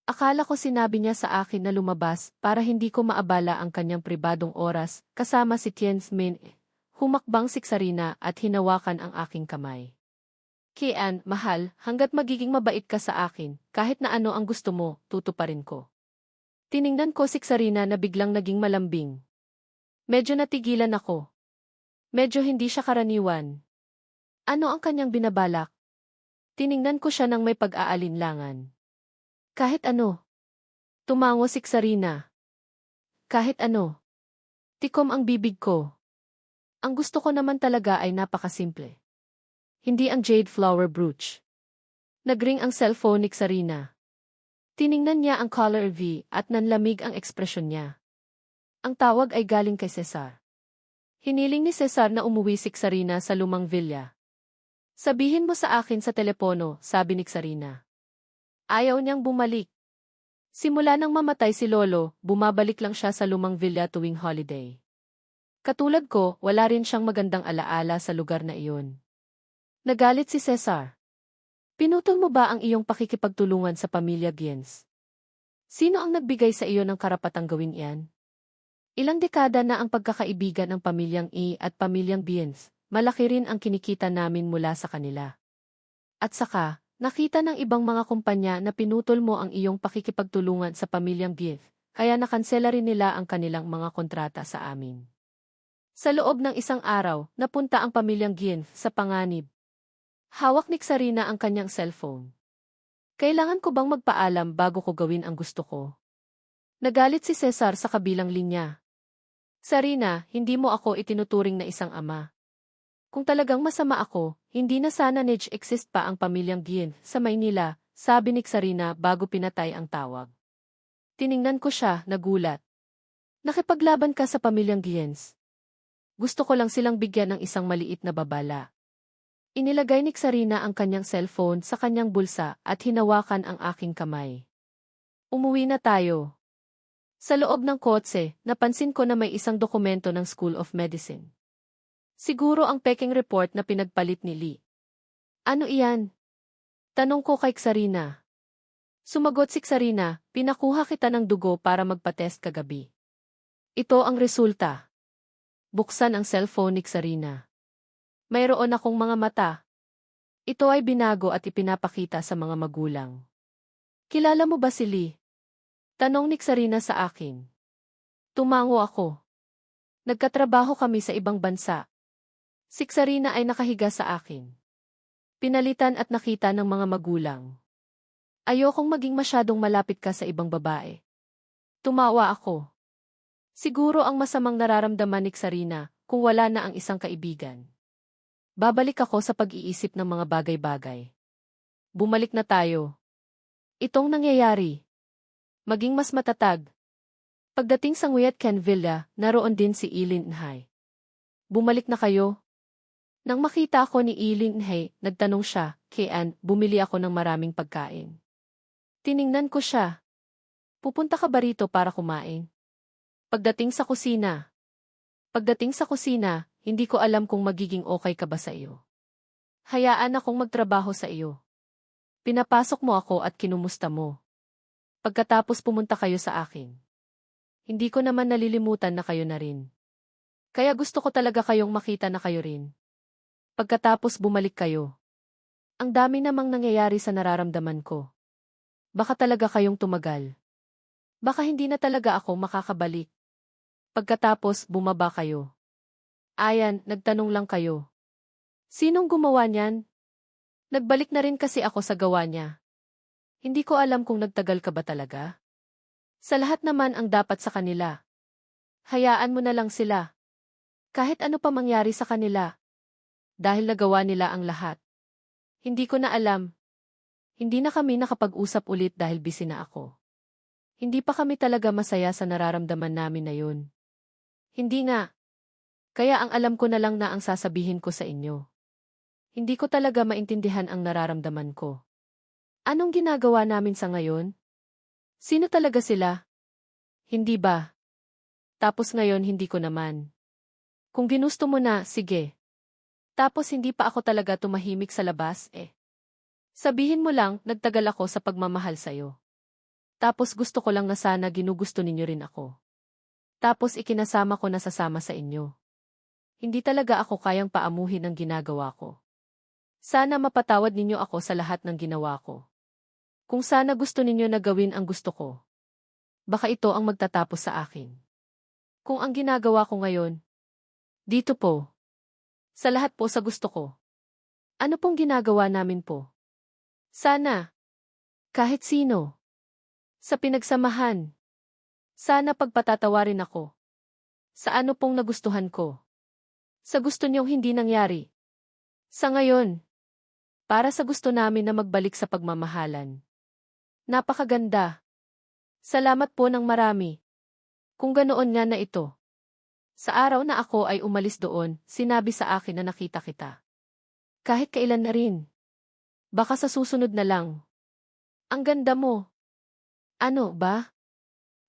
Akala ko sinabi niya sa akin na lumabas para hindi ko maabala ang kanyang pribadong oras kasama si Tien's Min. Humakbang si Sarina at hinawakan ang aking kamay. Kian, mahal, hanggat magiging mabait ka sa akin, kahit na ano ang gusto mo, tutuparin ko. Tiningnan ko si Sarina na biglang naging malambing. Medyo natigilan ako. Medyo hindi siya karaniwan. Ano ang kanyang binabalak? Tiningnan ko siya ng may pag-aalinlangan. Kahit ano. Tumango si Sarina. Kahit ano. Tikom ang bibig ko. Ang gusto ko naman talaga ay napakasimple. Hindi ang jade flower brooch. Nagring ang cellphone ni Sarina. Tiningnan niya ang caller V at nanlamig ang ekspresyon niya. Ang tawag ay galing kay Cesar. Hiniling ni Cesar na umuwi si Sarina sa lumang villa. Sabihin mo sa akin sa telepono, sabi ni Sarina. Ayaw niyang bumalik. Simula nang mamatay si Lolo, bumabalik lang siya sa lumang villa tuwing holiday. Katulad ko, wala rin siyang magandang alaala sa lugar na iyon. Nagalit si Cesar. Pinutol mo ba ang iyong pakikipagtulungan sa pamilya Giens? Sino ang nagbigay sa iyo ng karapatang gawin iyan? Ilang dekada na ang pagkakaibigan ng pamilyang E at pamilyang Giens, malaki rin ang kinikita namin mula sa kanila. At saka, nakita ng ibang mga kumpanya na pinutol mo ang iyong pakikipagtulungan sa pamilyang Giens, kaya nakansela rin nila ang kanilang mga kontrata sa amin. Sa loob ng isang araw, napunta ang pamilyang Giens sa panganib. Hawak ni Sarina ang kanyang cellphone. Kailangan ko bang magpaalam bago ko gawin ang gusto ko? Nagalit si Cesar sa kabilang linya. Sarina, hindi mo ako itinuturing na isang ama. Kung talagang masama ako, hindi na sana nag-exist pa ang pamilyang Giens sa Maynila, sabi ni Sarina bago pinatay ang tawag. Tiningnan ko siya, nagulat. Nakipaglaban ka sa pamilyang Giens. Gusto ko lang silang bigyan ng isang maliit na babala. Inilagay ni Sarina ang kanyang cellphone sa kanyang bulsa at hinawakan ang aking kamay. Umuwi na tayo. Sa loob ng kotse, napansin ko na may isang dokumento ng School of Medicine. Siguro ang peking report na pinagpalit ni Lee. Ano iyan? Tanong ko kay Sarina. Sumagot si Sarina, pinakuha kita ng dugo para magpa-test kagabi. Ito ang resulta. Buksan ang cellphone ni Sarina. Mayroon akong mga mata. Ito ay binago at ipinapakita sa mga magulang. Kilala mo ba si Lee? Tanong ni Sarina sa akin. Tumango ako. Nagkatrabaho kami sa ibang bansa. Si Sarina ay nakahiga sa akin. Pinalitan at nakita ng mga magulang. Ayokong maging masyadong malapit ka sa ibang babae. Tumawa ako. Siguro ang masamang nararamdaman ni Sarina kung wala na ang isang kaibigan. Babalik ako sa pag-iisip ng mga bagay-bagay. Bumalik na tayo. Itong nangyayari. Maging mas matatag. Pagdating sa Nguyat Ken Villa, naroon din si Eileen Nhay. Bumalik na kayo? Nang makita ko ni Eileen Nhay, nagtanong siya, Kian, bumili ako ng maraming pagkain. Tiningnan ko siya. Pupunta ka ba rito para kumain? Pagdating sa kusina, hindi ko alam kung magiging okay ka ba sa iyo. Hayaan akong magtrabaho sa iyo. Pinapasok mo ako at kinumusta mo. Pagkatapos pumunta kayo sa akin. Hindi ko naman nalilimutan na kayo na rin. Kaya gusto ko talaga kayong makita na kayo rin. Pagkatapos bumalik kayo. Ang dami namang nangyayari sa nararamdaman ko. Baka talaga kayong tumagal. Baka hindi na talaga ako makakabalik. Pagkatapos bumaba kayo. Ayan, nagtanong lang kayo. Sinong gumawa niyan? Nagbalik na rin kasi ako sa gawa niya. Hindi ko alam kung nagtagal ka ba talaga. Sa lahat naman ang dapat sa kanila. Hayaan mo na lang sila. Kahit ano pa mangyari sa kanila. Dahil nagawa nila ang lahat. Hindi ko na alam. Hindi na kami nakapag-usap ulit dahil busy na ako. Hindi pa kami talaga masaya sa nararamdaman namin na yun. Hindi nga. Kaya ang alam ko na lang na ang sasabihin ko sa inyo. Hindi ko talaga maintindihan ang nararamdaman ko. Anong ginagawa namin sa ngayon? Sino talaga sila? Hindi ba? Tapos ngayon hindi ko naman. Kung ginusto mo na, sige. Tapos hindi pa ako talaga tumahimik sa labas, eh. Sabihin mo lang, nagtagal ako sa pagmamahal sa'yo. Tapos gusto ko lang na sana ginugusto ninyo rin ako. Tapos ikinasama ko na sasama sa inyo. Hindi talaga ako kayang paamuhin ang ginagawa ko. Sana mapatawad ninyo ako sa lahat ng ginawa ko. Kung sana gusto ninyo na gawin ang gusto ko. Baka ito ang magtatapos sa akin. Kung ang ginagawa ko ngayon, dito po. Sa lahat po sa gusto ko. Ano pong ginagawa namin po? Sana. Kahit sino. Sa pinagsamahan. Sana pagpatatawarin ako. Sa ano pong nagustuhan ko. Sa gusto niyong hindi nangyari. Sa ngayon. Para sa gusto namin na magbalik sa pagmamahalan. Napakaganda. Salamat po ng marami. Kung ganoon nga na ito. Sa araw na ako ay umalis doon, sinabi sa akin na nakita kita. Kahit kailan na rin. Baka sa susunod na lang. Ang ganda mo. Ano ba?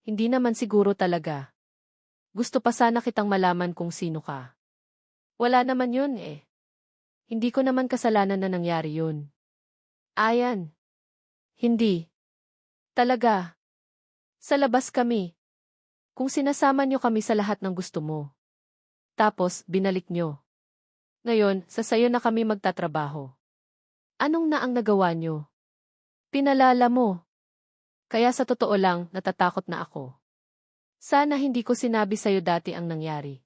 Hindi naman siguro talaga. Gusto pa sana kitang malaman kung sino ka. Wala naman yun eh. Hindi ko naman kasalanan na nangyari yun. Ayan. Hindi. Talaga. Sa labas kami. Kung sinasama nyo kami sa lahat ng gusto mo. Tapos, binalik nyo. Ngayon, sa sayo na kami magtatrabaho. Anong na ang nagawa nyo? Pinalala mo. Kaya sa totoo lang, natatakot na ako. Sana hindi ko sinabi sa'yo dati ang nangyari.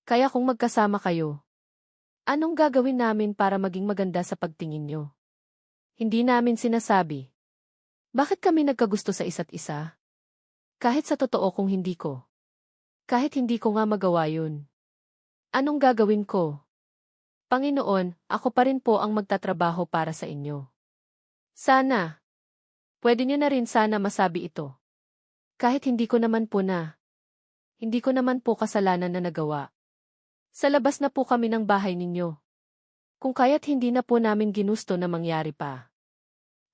Kaya kung magkasama kayo, anong gagawin namin para maging maganda sa pagtingin nyo? Hindi namin sinasabi. Bakit kami nagkagusto sa isa't isa? Kahit sa totoo kung hindi ko. Kahit hindi ko nga magawa yun. Anong gagawin ko? Panginoon, ako pa rin po ang magtatrabaho para sa inyo. Sana. Pwede nyo na rin sana masabi ito. Kahit hindi ko naman po na. Hindi ko naman po kasalanan na nagawa. Sa labas na po kami ng bahay ninyo. Kung kaya't hindi na po namin ginusto na mangyari pa.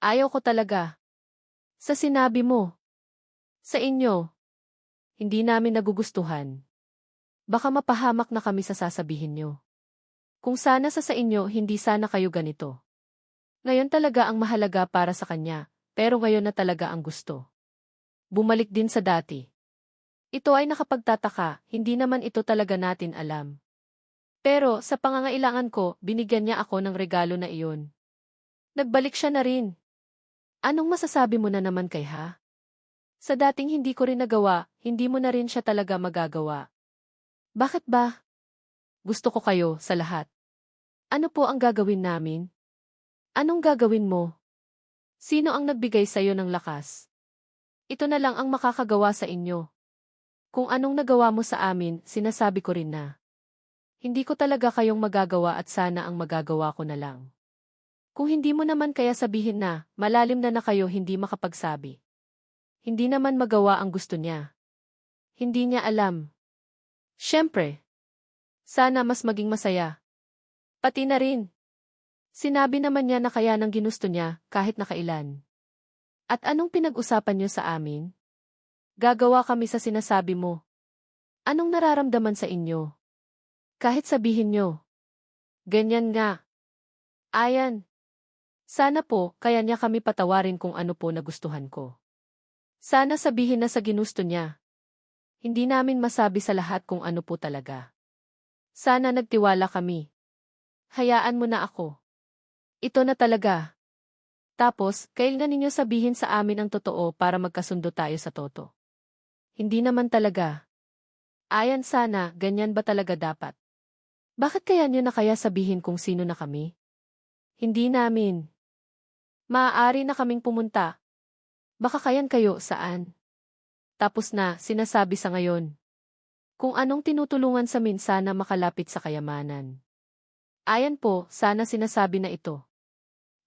Ayaw ko talaga. Sa sinabi mo. Sa inyo. Hindi namin nagugustuhan. Baka mapahamak na kami sa sasabihin nyo. Kung sana sa inyo hindi sana kayo ganito. Ngayon talaga ang mahalaga para sa kanya, pero ngayon na talaga ang gusto. Bumalik din sa dati. Ito ay nakapagtataka, hindi naman ito talaga natin alam. Pero sa pangangailangan ko, binigyan niya ako ng regalo na iyon. Nagbalik siya na rin. Anong masasabi mo na naman kay ha? Sa dating hindi ko rin nagawa, hindi mo na rin siya talaga magagawa. Bakit ba? Gusto ko kayo sa lahat. Ano po ang gagawin namin? Anong gagawin mo? Sino ang nagbigay sa'yo ng lakas? Ito na lang ang makakagawa sa inyo. Kung anong nagawa mo sa amin, sinasabi ko rin na. Hindi ko talaga kayong magagawa at sana ang magagawa ko na lang. Kung hindi mo naman kaya sabihin na, malalim na kayo hindi makapagsabi. Hindi naman magawa ang gusto niya. Hindi niya alam. Siyempre. Sana mas maging masaya. Pati na rin. Sinabi naman niya na kaya nang ginusto niya, kahit nakailan. At anong pinag-usapan niyo sa amin? Gagawa kami sa sinasabi mo. Anong nararamdaman sa inyo? Kahit sabihin niyo. Ganyan nga. Ayan. Sana po, kaya niya kami patawarin kung ano po nagustuhan ko. Sana sabihin na sa ginusto niya. Hindi namin masabi sa lahat kung ano po talaga. Sana nagtiwala kami. Hayaan mo na ako. Ito na talaga. Tapos, kailan ninyo sabihin sa amin ang totoo para magkasundo tayo sa toto? Hindi naman talaga. Ayan sana, ganyan ba talaga dapat? Bakit kaya nyo na kaya sabihin kung sino na kami? Hindi namin. Maaari na kaming pumunta. Baka kayan kayo saan. Tapos na, sinasabi sa ngayon. Kung anong tinutulungan sa min sana makalapit sa kayamanan. Ayan po, sana sinasabi na ito.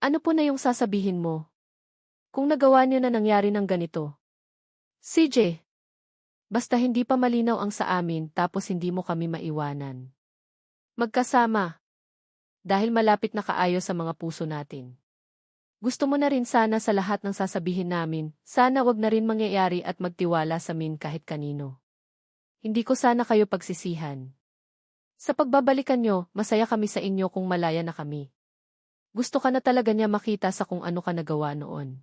Ano po na yung sasabihin mo? Kung nagawa niyo na nangyari ng ganito. CJ, basta hindi pa malinaw ang sa amin tapos hindi mo kami maiwanan. Magkasama. Dahil malapit na kaayos sa mga puso natin. Gusto mo na rin sana sa lahat ng sasabihin namin, sana wag na rin mangyayari at magtiwala sa min kahit kanino. Hindi ko sana kayo pagsisihan. Sa pagbabalikan nyo, masaya kami sa inyo kung malaya na kami. Gusto ka na talaga niya makita sa kung ano ka nagawa noon.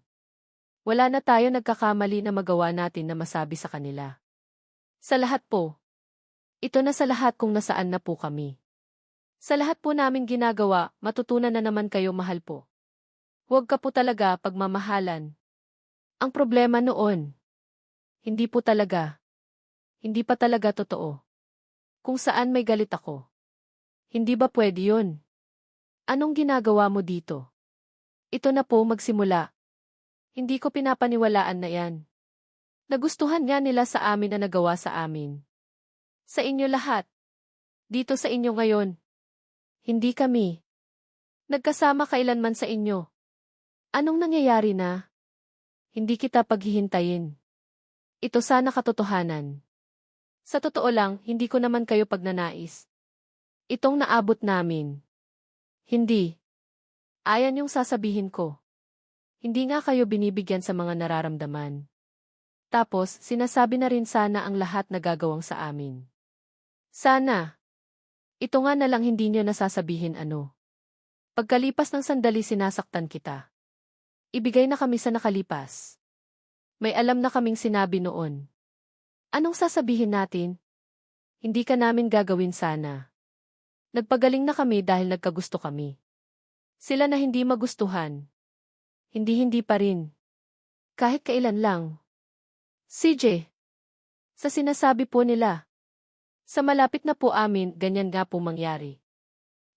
Wala na tayo nagkakamali na magawa natin na masabi sa kanila. Sa lahat po. Ito na sa lahat kung nasaan na po kami. Sa lahat po naming ginagawa, matutunan na naman kayo mahal po. Huwag ka po talaga pagmamahalan. Ang problema noon. Hindi po talaga. Hindi pa talaga totoo. Kung saan may galit ako. Hindi ba pwede yun? Anong ginagawa mo dito? Ito na po magsimula. Hindi ko pinapaniwalaan na yan. Nagustuhan nga nila sa amin na nagawa sa amin. Sa inyo lahat. Dito sa inyo ngayon. Hindi kami. Nagkasama kailanman sa inyo. Anong nangyayari na? Hindi kita paghihintayin. Ito sana katotohanan. Sa totoo lang, hindi ko naman kayo pagnanais. Itong naabot namin. Hindi. Ayan yung sasabihin ko. Hindi nga kayo binibigyan sa mga nararamdaman. Tapos, sinasabi na rin sana ang lahat na gagawang sa amin. Sana. Ito nga na lang hindi nyo nasasabihin ano. Pagkalipas ng sandali sinasaktan kita. Ibigay na kami sa nakalipas. May alam na kaming sinabi noon. Anong sasabihin natin? Hindi ka namin gagawin sana. Nagpagaling na kami dahil nagkagusto kami. Sila na hindi magustuhan. Hindi pa rin. Kahit kailan lang. CJ. Sa sinasabi po nila. Sa malapit na po amin, ganyan nga po mangyari.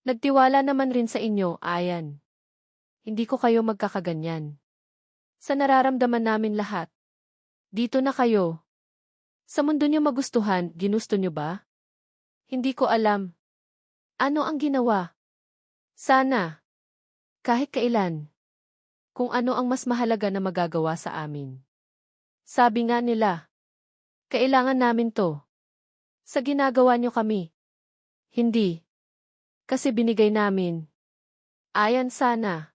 Nagtiwala naman rin sa inyo, ayan. Hindi ko kayo magkakaganyan. Sa nararamdaman namin lahat. Dito na kayo. Sa mundo niyo magustuhan, ginusto niyo ba? Hindi ko alam. Ano ang ginawa? Sana. Kahit kailan. Kung ano ang mas mahalaga na magagawa sa amin. Sabi nga nila. Kailangan namin to. Sa ginagawa niyo kami. Hindi. Kasi binigay namin. Ayan sana.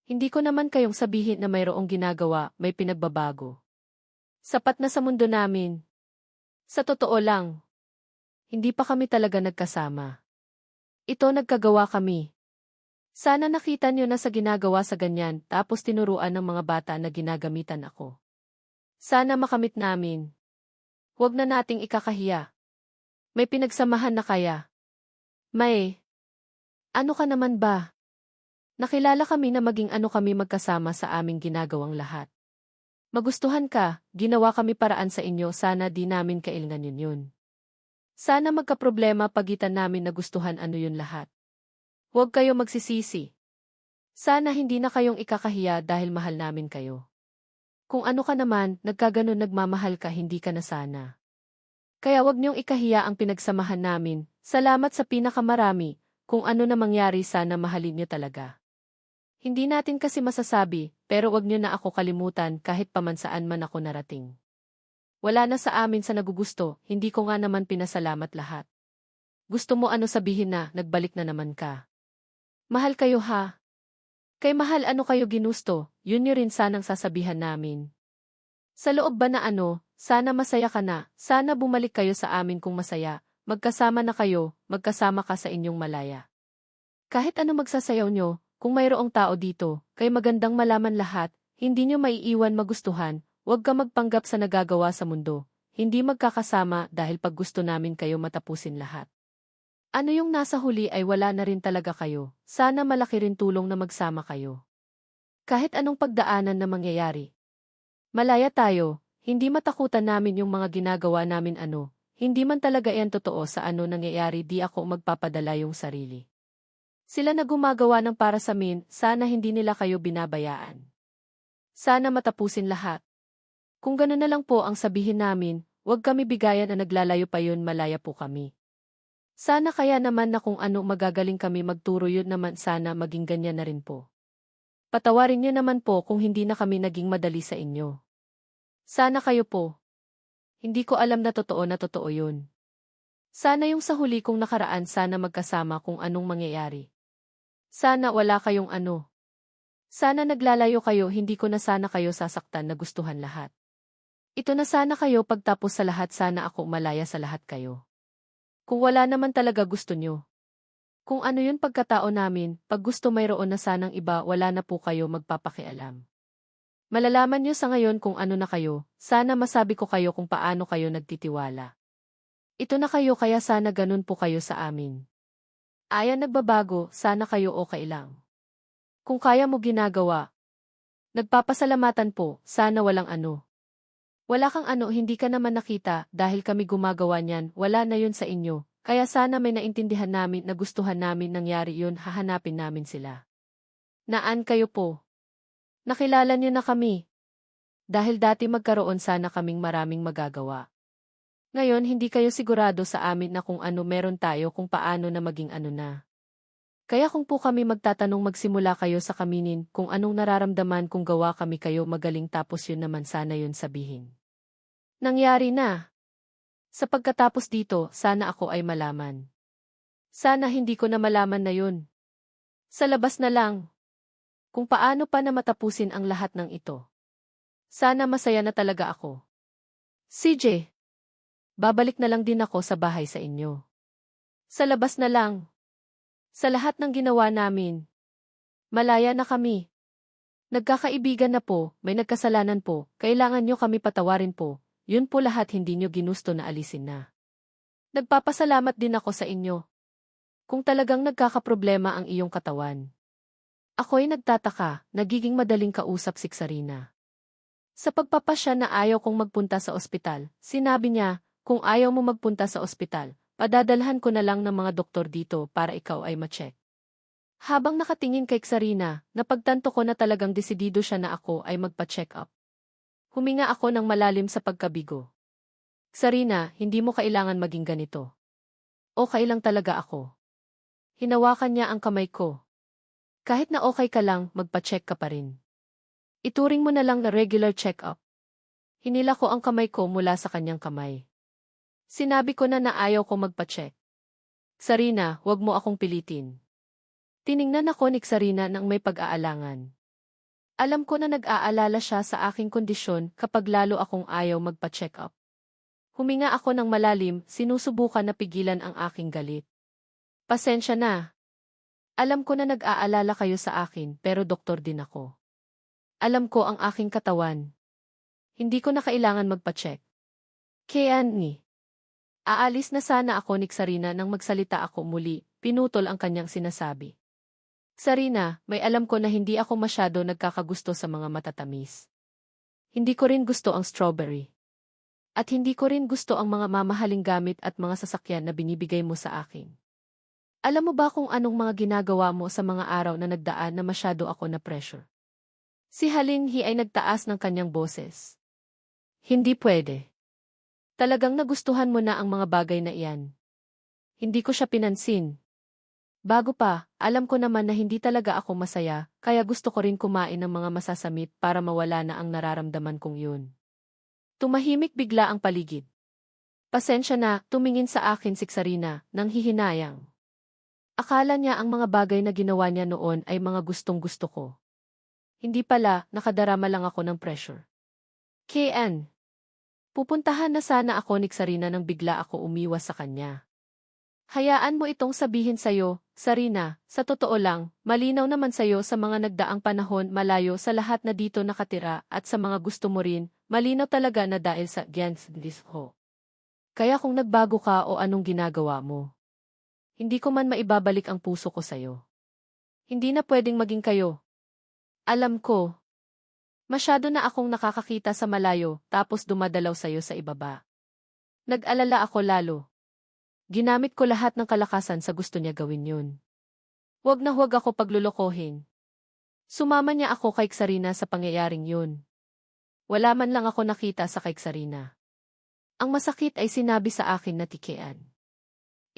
Hindi ko naman kayong sabihin na mayroong ginagawa, may pinagbabago. Sapat na sa mundo namin. Sa totoo lang. Hindi pa kami talaga nagkasama. Ito nagkagawa kami. Sana nakita niyo na sa ginagawa sa ganyan tapos tinuruan ng mga bata na ginagamitan ako. Sana makamit namin. Huwag na nating ikakahiya. May pinagsamahan na kaya. May. Ano ka naman ba? Nakilala kami na maging ano kami magkasama sa aming ginagawang lahat. Magustuhan ka, ginawa kami paraan sa inyo, sana di namin kailanganin yun. Sana magkaproblema pagitan namin na gustuhan ano yun lahat. Huwag kayo magsisisi. Sana hindi na kayong ikakahiya dahil mahal namin kayo. Kung ano ka naman, nagkaganon nagmamahal ka, hindi ka na sana. Kaya wag niyong ikahiya ang pinagsamahan namin, salamat sa pinakamarami, kung ano na mangyari sana mahalin niyo talaga. Hindi natin kasi masasabi, pero wag niyo na ako kalimutan kahit pamansaan man ako narating. Wala na sa amin sa nagugusto, hindi ko nga naman pinasalamat lahat. Gusto mo ano sabihin na, nagbalik na naman ka. Mahal kayo ha? Kay mahal ano kayo ginusto, yun niyo rin sanang sasabihan namin. Sa loob ba na ano, sana masaya ka na, sana bumalik kayo sa amin kung masaya, magkasama na kayo, magkasama ka sa inyong malaya. Kahit ano magsasayaw nyo, kung mayroong tao dito, kay magandang malaman lahat, hindi nyo maiiwan magustuhan, huwag ka magpanggap sa nagagawa sa mundo, hindi magkakasama dahil pag gusto namin kayo matapusin lahat. Ano yung nasa huli ay wala na rin talaga kayo, sana malaki rin tulong na magsama kayo. Kahit anong pagdaanan na mangyayari. Malaya tayo, hindi matakutan namin yung mga ginagawa namin ano, hindi man talaga yan totoo sa ano nangyayari di ako magpapadala yung sarili. Sila na gumagawa ng para sa amin, sana hindi nila kayo binabayaan. Sana matapusin lahat. Kung gano'n na lang po ang sabihin namin, huwag kami bigayan na naglalayo pa yun, malaya po kami. Sana kaya naman na kung ano magagaling kami magturo, yun naman sana maging ganyan na rin po. Patawarin niyo naman po kung hindi na kami naging madali sa inyo. Sana kayo po. Hindi ko alam na totoo yun. Sana yung sa huli kong nakaraan, sana magkasama kung anong mangyayari. Sana wala kayong ano. Sana naglalayo kayo, hindi ko na sana kayo sasaktan, na gustuhan lahat. Ito na sana kayo, pagtapos sa lahat sana ako malaya sa lahat kayo. Kung wala naman talaga gusto nyo. Kung ano yun pagkatao namin, pag gusto mayroon na sanang iba, wala na po kayo magpapakialam. Malalaman nyo sa ngayon kung ano na kayo, sana masabi ko kayo kung paano kayo nagtitiwala. Ito na kayo, kaya sana ganun po kayo sa amin. Ayan, nagbabago, sana kayo okay lang. Kung kaya mo ginagawa. Nagpapasalamatan po, sana walang ano. Wala kang ano, hindi ka naman nakita, dahil kami gumagawa niyan, wala na yun sa inyo. Kaya sana may naintindihan namin na gustuhan namin nangyari yun, hahanapin namin sila. Naan kayo po? Nakilala niyo na kami. Dahil dati magkaroon sana kaming maraming magagawa. Ngayon hindi kayo sigurado sa amin na kung ano meron tayo, kung paano na maging ano na. Kaya kung po kami magtatanong, magsimula kayo sa kaminin kung anong nararamdaman, kung gawa kami kayo magaling, tapos yun naman sana yun sabihin. Nangyari na. Sa pagkatapos dito, sana ako ay malaman. Sana hindi ko na malaman na yun. Sa labas na lang. Kung paano pa na matapusin ang lahat ng ito. Sana masaya na talaga ako. CJ, babalik na lang din ako sa bahay sa inyo. Sa labas na lang. Sa lahat ng ginawa namin. Malaya na kami. Nagkakaibigan na po, may nagkasalanan po, kailangan nyo kami patawarin po. Yun po lahat, hindi nyo ginusto na alisin na. Nagpapasalamat din ako sa inyo. Kung talagang nagkakaproblema ang iyong katawan. Ako'y nagtataka, nagiging madaling kausap si Sarina. Sa pagpapasya na ayaw kong magpunta sa ospital, sinabi niya, kung ayaw mo magpunta sa ospital, padadalhan ko na lang ng mga doktor dito para ikaw ay ma-check. Habang nakatingin kay Sarina, napagtanto ko na talagang desidido siya na ako ay magpa-check up. Huminga ako ng malalim sa pagkabigo. Sarina, hindi mo kailangan maging ganito. Okay lang talaga ako. Hinawakan niya ang kamay ko. Kahit na okay ka lang, magpa-check ka pa rin. Ituring mo na lang na regular check-up. Hinila ko ang kamay ko mula sa kanyang kamay. Sinabi ko na ayaw ko magpa-check. Sarina, huwag mo akong pilitin. Tiningnan ako ni Sarina nang may pag-aalangan. Alam ko na nag-aalala siya sa aking kondisyon kapag lalo akong ayaw magpa-check up. Huminga ako ng malalim, sinusubukan na pigilan ang aking galit. Pasensya na. Alam ko na nag-aalala kayo sa akin, pero doktor din ako. Alam ko ang aking katawan. Hindi ko na kailangan magpa-check. Kaya ni. Aalis na sana ako ni Sarina nang magsalita ako muli, pinutol ang kanyang sinasabi. Sarina, may alam ko na hindi ako masyado nagkakagusto sa mga matatamis. Hindi ko rin gusto ang strawberry. At hindi ko rin gusto ang mga mamahaling gamit at mga sasakyan na binibigay mo sa akin. Alam mo ba kung anong mga ginagawa mo sa mga araw na nagdaan na masyado ako na pressure? Si Halinghi ay nagtaas ng kanyang boses. Hindi pwede. Talagang nagustuhan mo na ang mga bagay na iyan. Hindi ko siya pinansin. Bago pa, alam ko naman na hindi talaga ako masaya, kaya gusto ko rin kumain ng mga masasamit para mawala na ang nararamdaman kong yun. Tumahimik bigla ang paligid. Pasensya na, tumingin sa akin si Sarina, nang hihinayang. Akala niya ang mga bagay na ginawa niya noon ay mga gustong-gusto ko. Hindi pala, nakadarama lang ako ng pressure. KN. Pupuntahan na sana ako ni Sarina nang bigla ako umiwas sa kanya. Hayaan mo itong sabihin sa'yo, Sarina, sa totoo lang, malinaw naman sa'yo sa mga nagdaang panahon, malayo sa lahat na dito nakatira at sa mga gusto mo rin, malinaw talaga na dahil sa Gyansdisho. Kaya kung nagbago ka o anong ginagawa mo, hindi ko man maibabalik ang puso ko sa'yo. Hindi na pwedeng maging kayo. Alam ko. Masyado na akong nakakakita sa malayo tapos dumadalaw sa'yo sa ibaba. Nag-alala ako lalo. Ginamit ko lahat ng kalakasan sa gusto niya gawin yun. Huwag na huwag ako paglulukohin. Sumama niya ako kay Sarina sa pangyayaring yun. Wala man lang ako nakita sa kay Sarina. Ang masakit ay sinabi sa akin na tikian.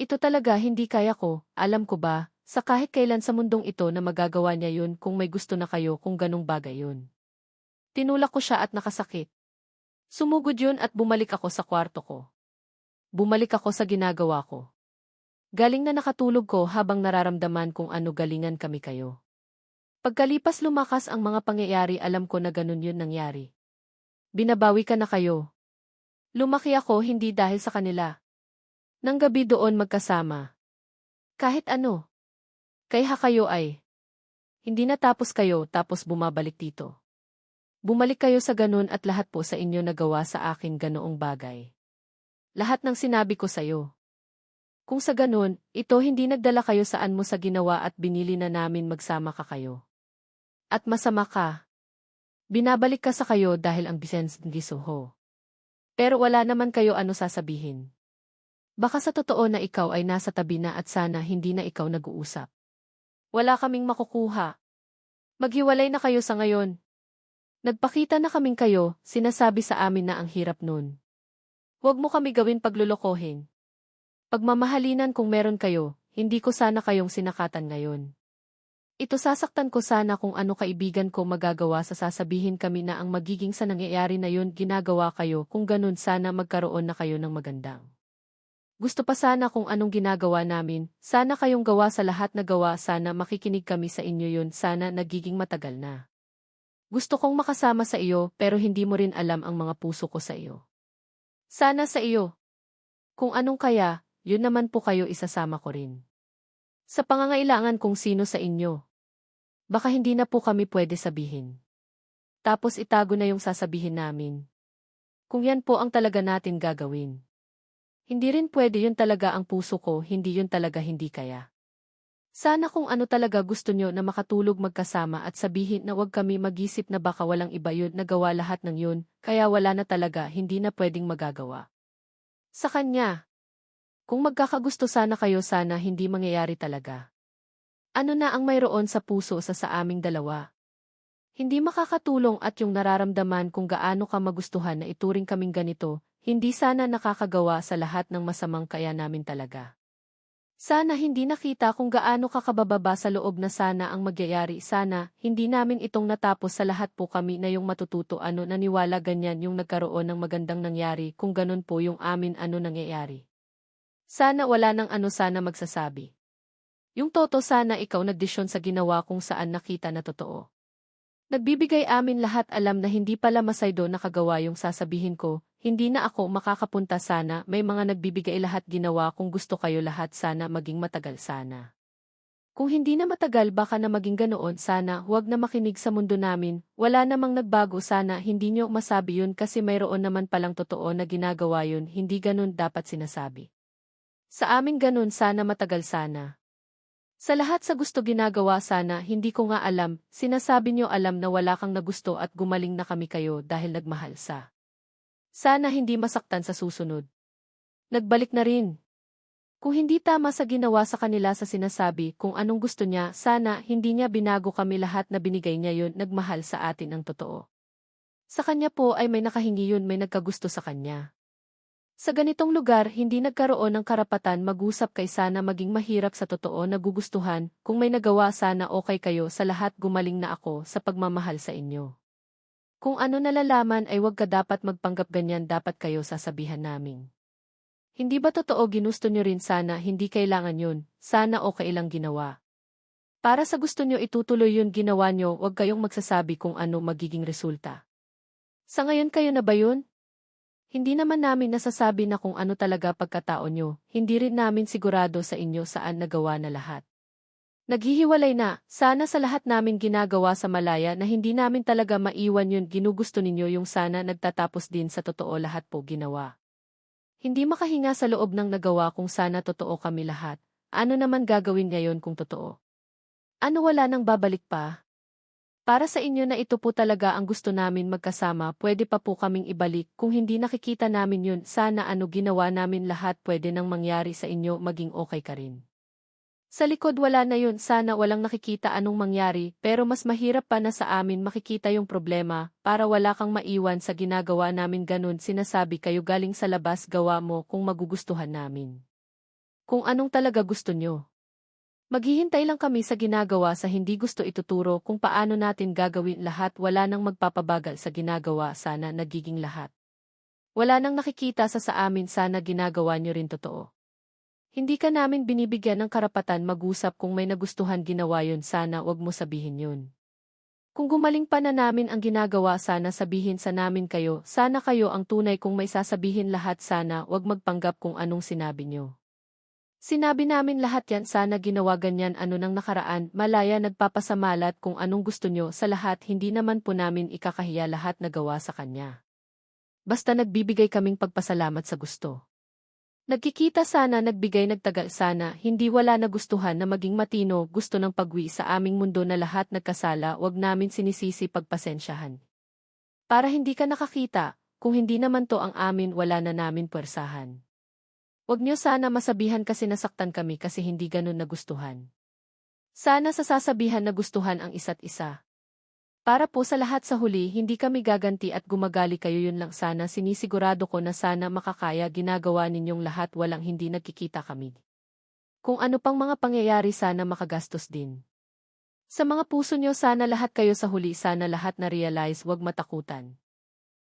Ito talaga hindi kaya ko, alam ko ba, sa kahit kailan sa mundong ito na magagawa niya yun kung may gusto na kayo kung ganong bagay yun. Tinulak ko siya at nakasakit. Sumugod yun at bumalik ako sa kwarto ko. Bumalik ako sa ginagawa ko. Galing na nakatulog ko habang nararamdaman kung ano galingan kami kayo. Pagkalipas lumakas ang mga pangyayari alam ko na ganun yun nangyari. Binabawi ka na kayo. Lumaki ako hindi dahil sa kanila. Nang gabi doon magkasama. Kahit ano. Kaya kayo ay. Hindi natapos kayo tapos bumabalik dito. Bumalik kayo sa ganun at lahat po sa inyo nagawa sa akin ganoong bagay. Lahat ng sinabi ko sa'yo. Kung sa ganun, ito hindi nagdala kayo saan mo sa ginawa at binili na namin magsama ka kayo. At masama ka. Binabalik ka sa kayo dahil ang Bisens Gisuho. Pero wala naman kayo ano sasabihin. Baka sa totoo na ikaw ay nasa tabi na at sana hindi na ikaw nag-uusap. Wala kaming makukuha. Maghiwalay na kayo sa ngayon. Nagpakita na kaming kayo, sinasabi sa amin na ang hirap nun. Huwag mo kami gawin paglulukohin. Pagmamahalinan kung meron kayo, hindi ko sana kayong sinakatan ngayon. Ito sasaktan ko sana kung ano kaibigan ko magagawa sa sasabihin kami na ang magiging sa nangyayari na yun ginagawa kayo kung ganun sana magkaroon na kayo ng magandang. Gusto pa sana kung anong ginagawa namin, sana kayong gawa sa lahat na gawa sana makikinig kami sa inyo yun sana nagiging matagal na. Gusto kong makasama sa iyo pero hindi mo rin alam ang mga puso ko sa iyo. Sana sa iyo. Kung anong kaya, yun naman po kayo isasama ko rin. Sa pangangailangan kung sino sa inyo. Baka hindi na po kami pwede sabihin. Tapos itago na yung sasabihin namin. Kung yan po ang talaga natin gagawin. Hindi rin pwede yun talaga ang puso ko, hindi yun talaga hindi kaya. Sana kung ano talaga gusto nyo na makatulog magkasama at sabihin na wag kami mag-isip na baka walang iba yun na gawa lahat ng yun, kaya wala na talaga, hindi na pwedeng magagawa. Sa kanya. Kung magkakagusto sana kayo sana hindi mangyayari talaga. Ano na ang mayroon sa puso sa aming dalawa? Hindi makakatulong at yung nararamdaman kung gaano ka magustuhan na ituring kaming ganito, hindi sana nakakagawa sa lahat ng masamang kaya namin talaga. Sana hindi nakita kung gaano ka kabababa sa loob na sana ang magyayari sana, hindi namin itong natapos sa lahat po kami na yung matututo ano naniwala ganyan yung nagkaroon ng magandang nangyari kung ganun po yung amin ano nangyayari. Sana wala nang ano sana magsasabi. Yung toto sana ikaw nagdesisyon sa ginawa kung saan nakita na totoo. Nagbibigay amin lahat alam na hindi pala masaydo nakagawa yung sasabihin ko, hindi na ako makakapunta sana may mga nagbibigay lahat ginawa kung gusto kayo lahat sana maging matagal sana. Kung hindi na matagal baka na maging ganoon sana huwag na makinig sa mundo namin, wala namang nagbago sana hindi nyo masabi yun kasi mayroon naman palang totoo na ginagawa yun hindi ganun dapat sinasabi. Sa amin ganun sana matagal sana. Sa lahat sa gusto ginagawa sana hindi ko nga alam, sinasabi nyo alam na wala kang nagusto at gumaling na kami kayo dahil nagmahal sa. Sana hindi masaktan sa susunod. Nagbalik na rin. Kung hindi tama sa ginawa sa kanila sa sinasabi kung anong gusto niya, sana hindi niya binago kami lahat na binigay niya yun nagmahal sa atin ang totoo. Sa kanya po ay may nakahingi yun may nagkagusto sa kanya. Sa ganitong lugar, hindi nagkaroon ng karapatan mag-usap kay sana maging mahirap sa totoo na gugustuhan, kung may nagawa sana okay kayo sa lahat gumaling na ako sa pagmamahal sa inyo. Kung ano nalalaman ay wag ka dapat magpanggap ganyan dapat kayo sasabihan namin. Hindi ba totoo ginusto nyo rin sana hindi kailangan yun, sana okay lang ginawa. Para sa gusto nyo itutuloy yun ginawa nyo wag kayong magsasabi kung ano magiging resulta. Sa ngayon kayo na ba yun? Hindi naman namin nasasabi na kung ano talaga pagkatao nyo, hindi rin namin sigurado sa inyo saan nagawa na lahat. Naghihiwalay na, sana sa lahat namin ginagawa sa malaya na hindi namin talaga maiwan yun ginugusto ninyo yung sana nagtatapos din sa totoo lahat po ginawa. Hindi makahinga sa loob ng nagawa kung sana totoo kami lahat, ano naman gagawin ngayon kung totoo? Ano wala nang babalik pa? Para sa inyo na ito po talaga ang gusto namin magkasama pwede pa po kaming ibalik kung hindi nakikita namin yun sana ano ginawa namin lahat pwede nang mangyari sa inyo maging okay ka rin. Sa likod wala na yun, sana walang nakikita anong mangyari, pero mas mahirap pa na sa amin makikita yung problema, para wala kang maiwan sa ginagawa namin ganun sinasabi kayo galing sa labas gawa mo kung magugustuhan namin. Kung anong talaga gusto nyo. Maghihintay lang kami sa ginagawa sa hindi gusto ituturo kung paano natin gagawin lahat wala nang magpapabagal sa ginagawa sana nagiging lahat. Wala nang nakikita sa amin sana ginagawa nyo rin totoo. Hindi ka namin binibigyan ng karapatan mag-usap kung may nagustuhan ginawa yun sana wag mo sabihin yun. Kung gumaling pa na namin ang ginagawa sana sabihin sa namin kayo, sana kayo ang tunay kung may sasabihin lahat sana wag magpanggap kung anong sinabi nyo. Sinabi namin lahat yan sana ginawa ganyan ano nang nakaraan, malaya nagpapasamalat kung anong gusto nyo sa lahat hindi naman po namin ikakahiya lahat na gawa sa kanya. Basta nagbibigay kaming pagpasalamat sa gusto. Nagkikita sana nagbigay nagtagal sana, hindi wala nagustuhan na maging matino gusto ng pagwi sa aming mundo na lahat nagkasala wag namin sinisisi pagpasensyahan. Para hindi ka nakakita, kung hindi naman to ang amin wala na namin puwersahan. Huwag niyo sana masabihan kasi nasaktan kami kasi hindi ganun nagustuhan. Sana sa sasabihan nagustuhan ang isa't isa. Para po sa lahat sa huli hindi kami gaganti at gumagali kayo yun lang sana sinisigurado ko na sana makakaya ginagawa ninyong lahat walang hindi nagkikita kami. Kung ano pang mga pangyayari sana makagastos din. Sa mga puso nyo sana lahat kayo sa huli sana lahat na realize wag matakutan.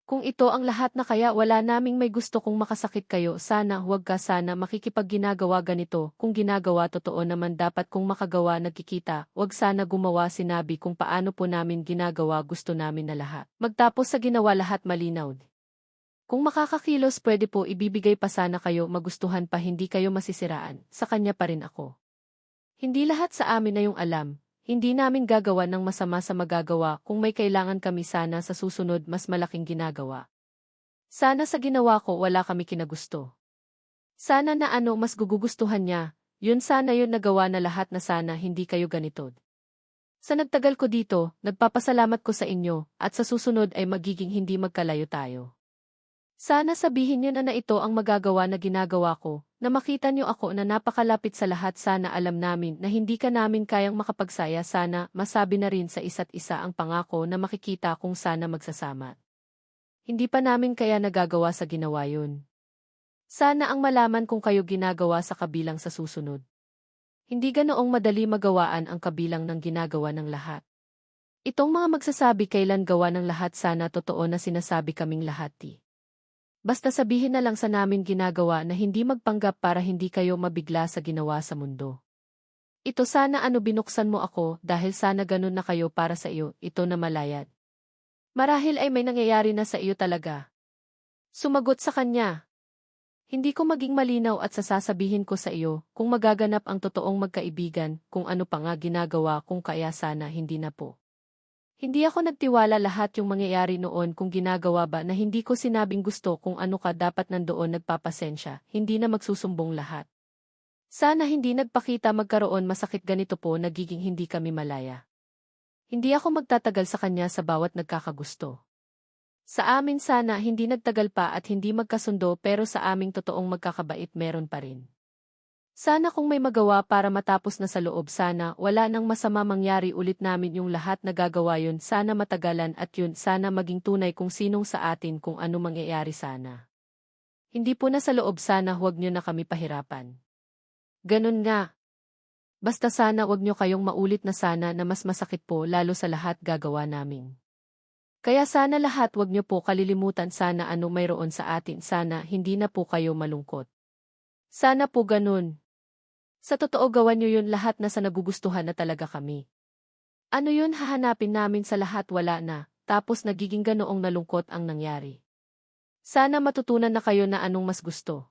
Kung ito ang lahat na kaya wala naming may gusto kung makasakit kayo sana huwag ka sana makikipagginagawa ganito kung ginagawa totoo naman dapat kung makagawa nagkikita wag sana gumawa sinabi kung paano po namin ginagawa gusto namin na lahat. Magtapos sa ginawa lahat malinaw. Kung makakakilos pwede po ibibigay pa sana kayo magustuhan pa hindi kayo masisiraan sa kanya pa rin ako. Hindi lahat sa amin na yung alam. Hindi namin gagawa ng masama sa magagawa kung may kailangan kami sana sa susunod mas malaking ginagawa. Sana sa ginawa ko wala kami kinagusto. Sana na ano mas gugugustuhan niya, yun sana yun nagawa na lahat na sana hindi kayo ganito. Sa nagtagal ko dito, nagpapasalamat ko sa inyo, at sa susunod ay magiging hindi magkalayo tayo. Sana sabihin niyo na ito ang magagawa na ginagawa ko, na makita niyo ako na napakalapit sa lahat sana alam namin na hindi ka namin kayang makapagsaya sana masabi na rin sa isa't isa ang pangako na makikita kung sana magsasama. Hindi pa namin kaya nagagawa sa ginawa yun. Sana ang malaman kung kayo ginagawa sa kabilang sa susunod. Hindi ganoong madali magawaan ang kabilang ng ginagawa ng lahat. Itong mga magsasabi kailan gawa ng lahat sana totoo na sinasabi kaming lahat. Basta sabihin na lang sa namin ginagawa na hindi magpanggap para hindi kayo mabigla sa ginawa sa mundo. Ito sana ano binuksan mo ako dahil sana ganun na kayo para sa iyo, ito na malayad. Marahil ay may nangyayari na sa iyo talaga. Sumagot sa kanya. Hindi ko maging malinaw at sasabihin ko sa iyo kung magaganap ang totoong magkaibigan kung ano pa nga ginagawa kung kaya sana hindi na po. Hindi ako nagtiwala lahat yung mangyayari noon kung ginagawa ba na hindi ko sinabing gusto kung ano ka dapat nandoon nagpapasensya, hindi na magsusumbong lahat. Sana hindi nagpakita magkaroon masakit ganito po nagiging hindi kami malaya. Hindi ako magtatagal sa kanya sa bawat nagkakagusto. Sa amin sana hindi nagtagal pa at hindi magkasundo pero sa aming totoong magkakabait meron pa rin. Sana kung may magawa para matapos na sa loob sana wala nang masama mangyari ulit namin yung lahat na gagawa yun sana matagalan at yun sana maging tunay kung sinong sa atin kung ano mangyayari sana. Hindi po na sa loob sana huwag nyo na kami pahirapan. Ganun nga. Basta sana huwag nyo kayong maulit na sana na mas masakit po lalo sa lahat gagawa namin. Kaya sana lahat huwag nyo po kalilimutan sana ano mayroon sa atin sana hindi na po kayo malungkot. Sana po ganun. Sa totoo gawan nyo yun lahat na sa nagugustuhan na talaga kami. Ano yun hahanapin namin sa lahat wala na, tapos nagiging ganoong nalungkot ang nangyari. Sana matutunan na kayo na anong mas gusto.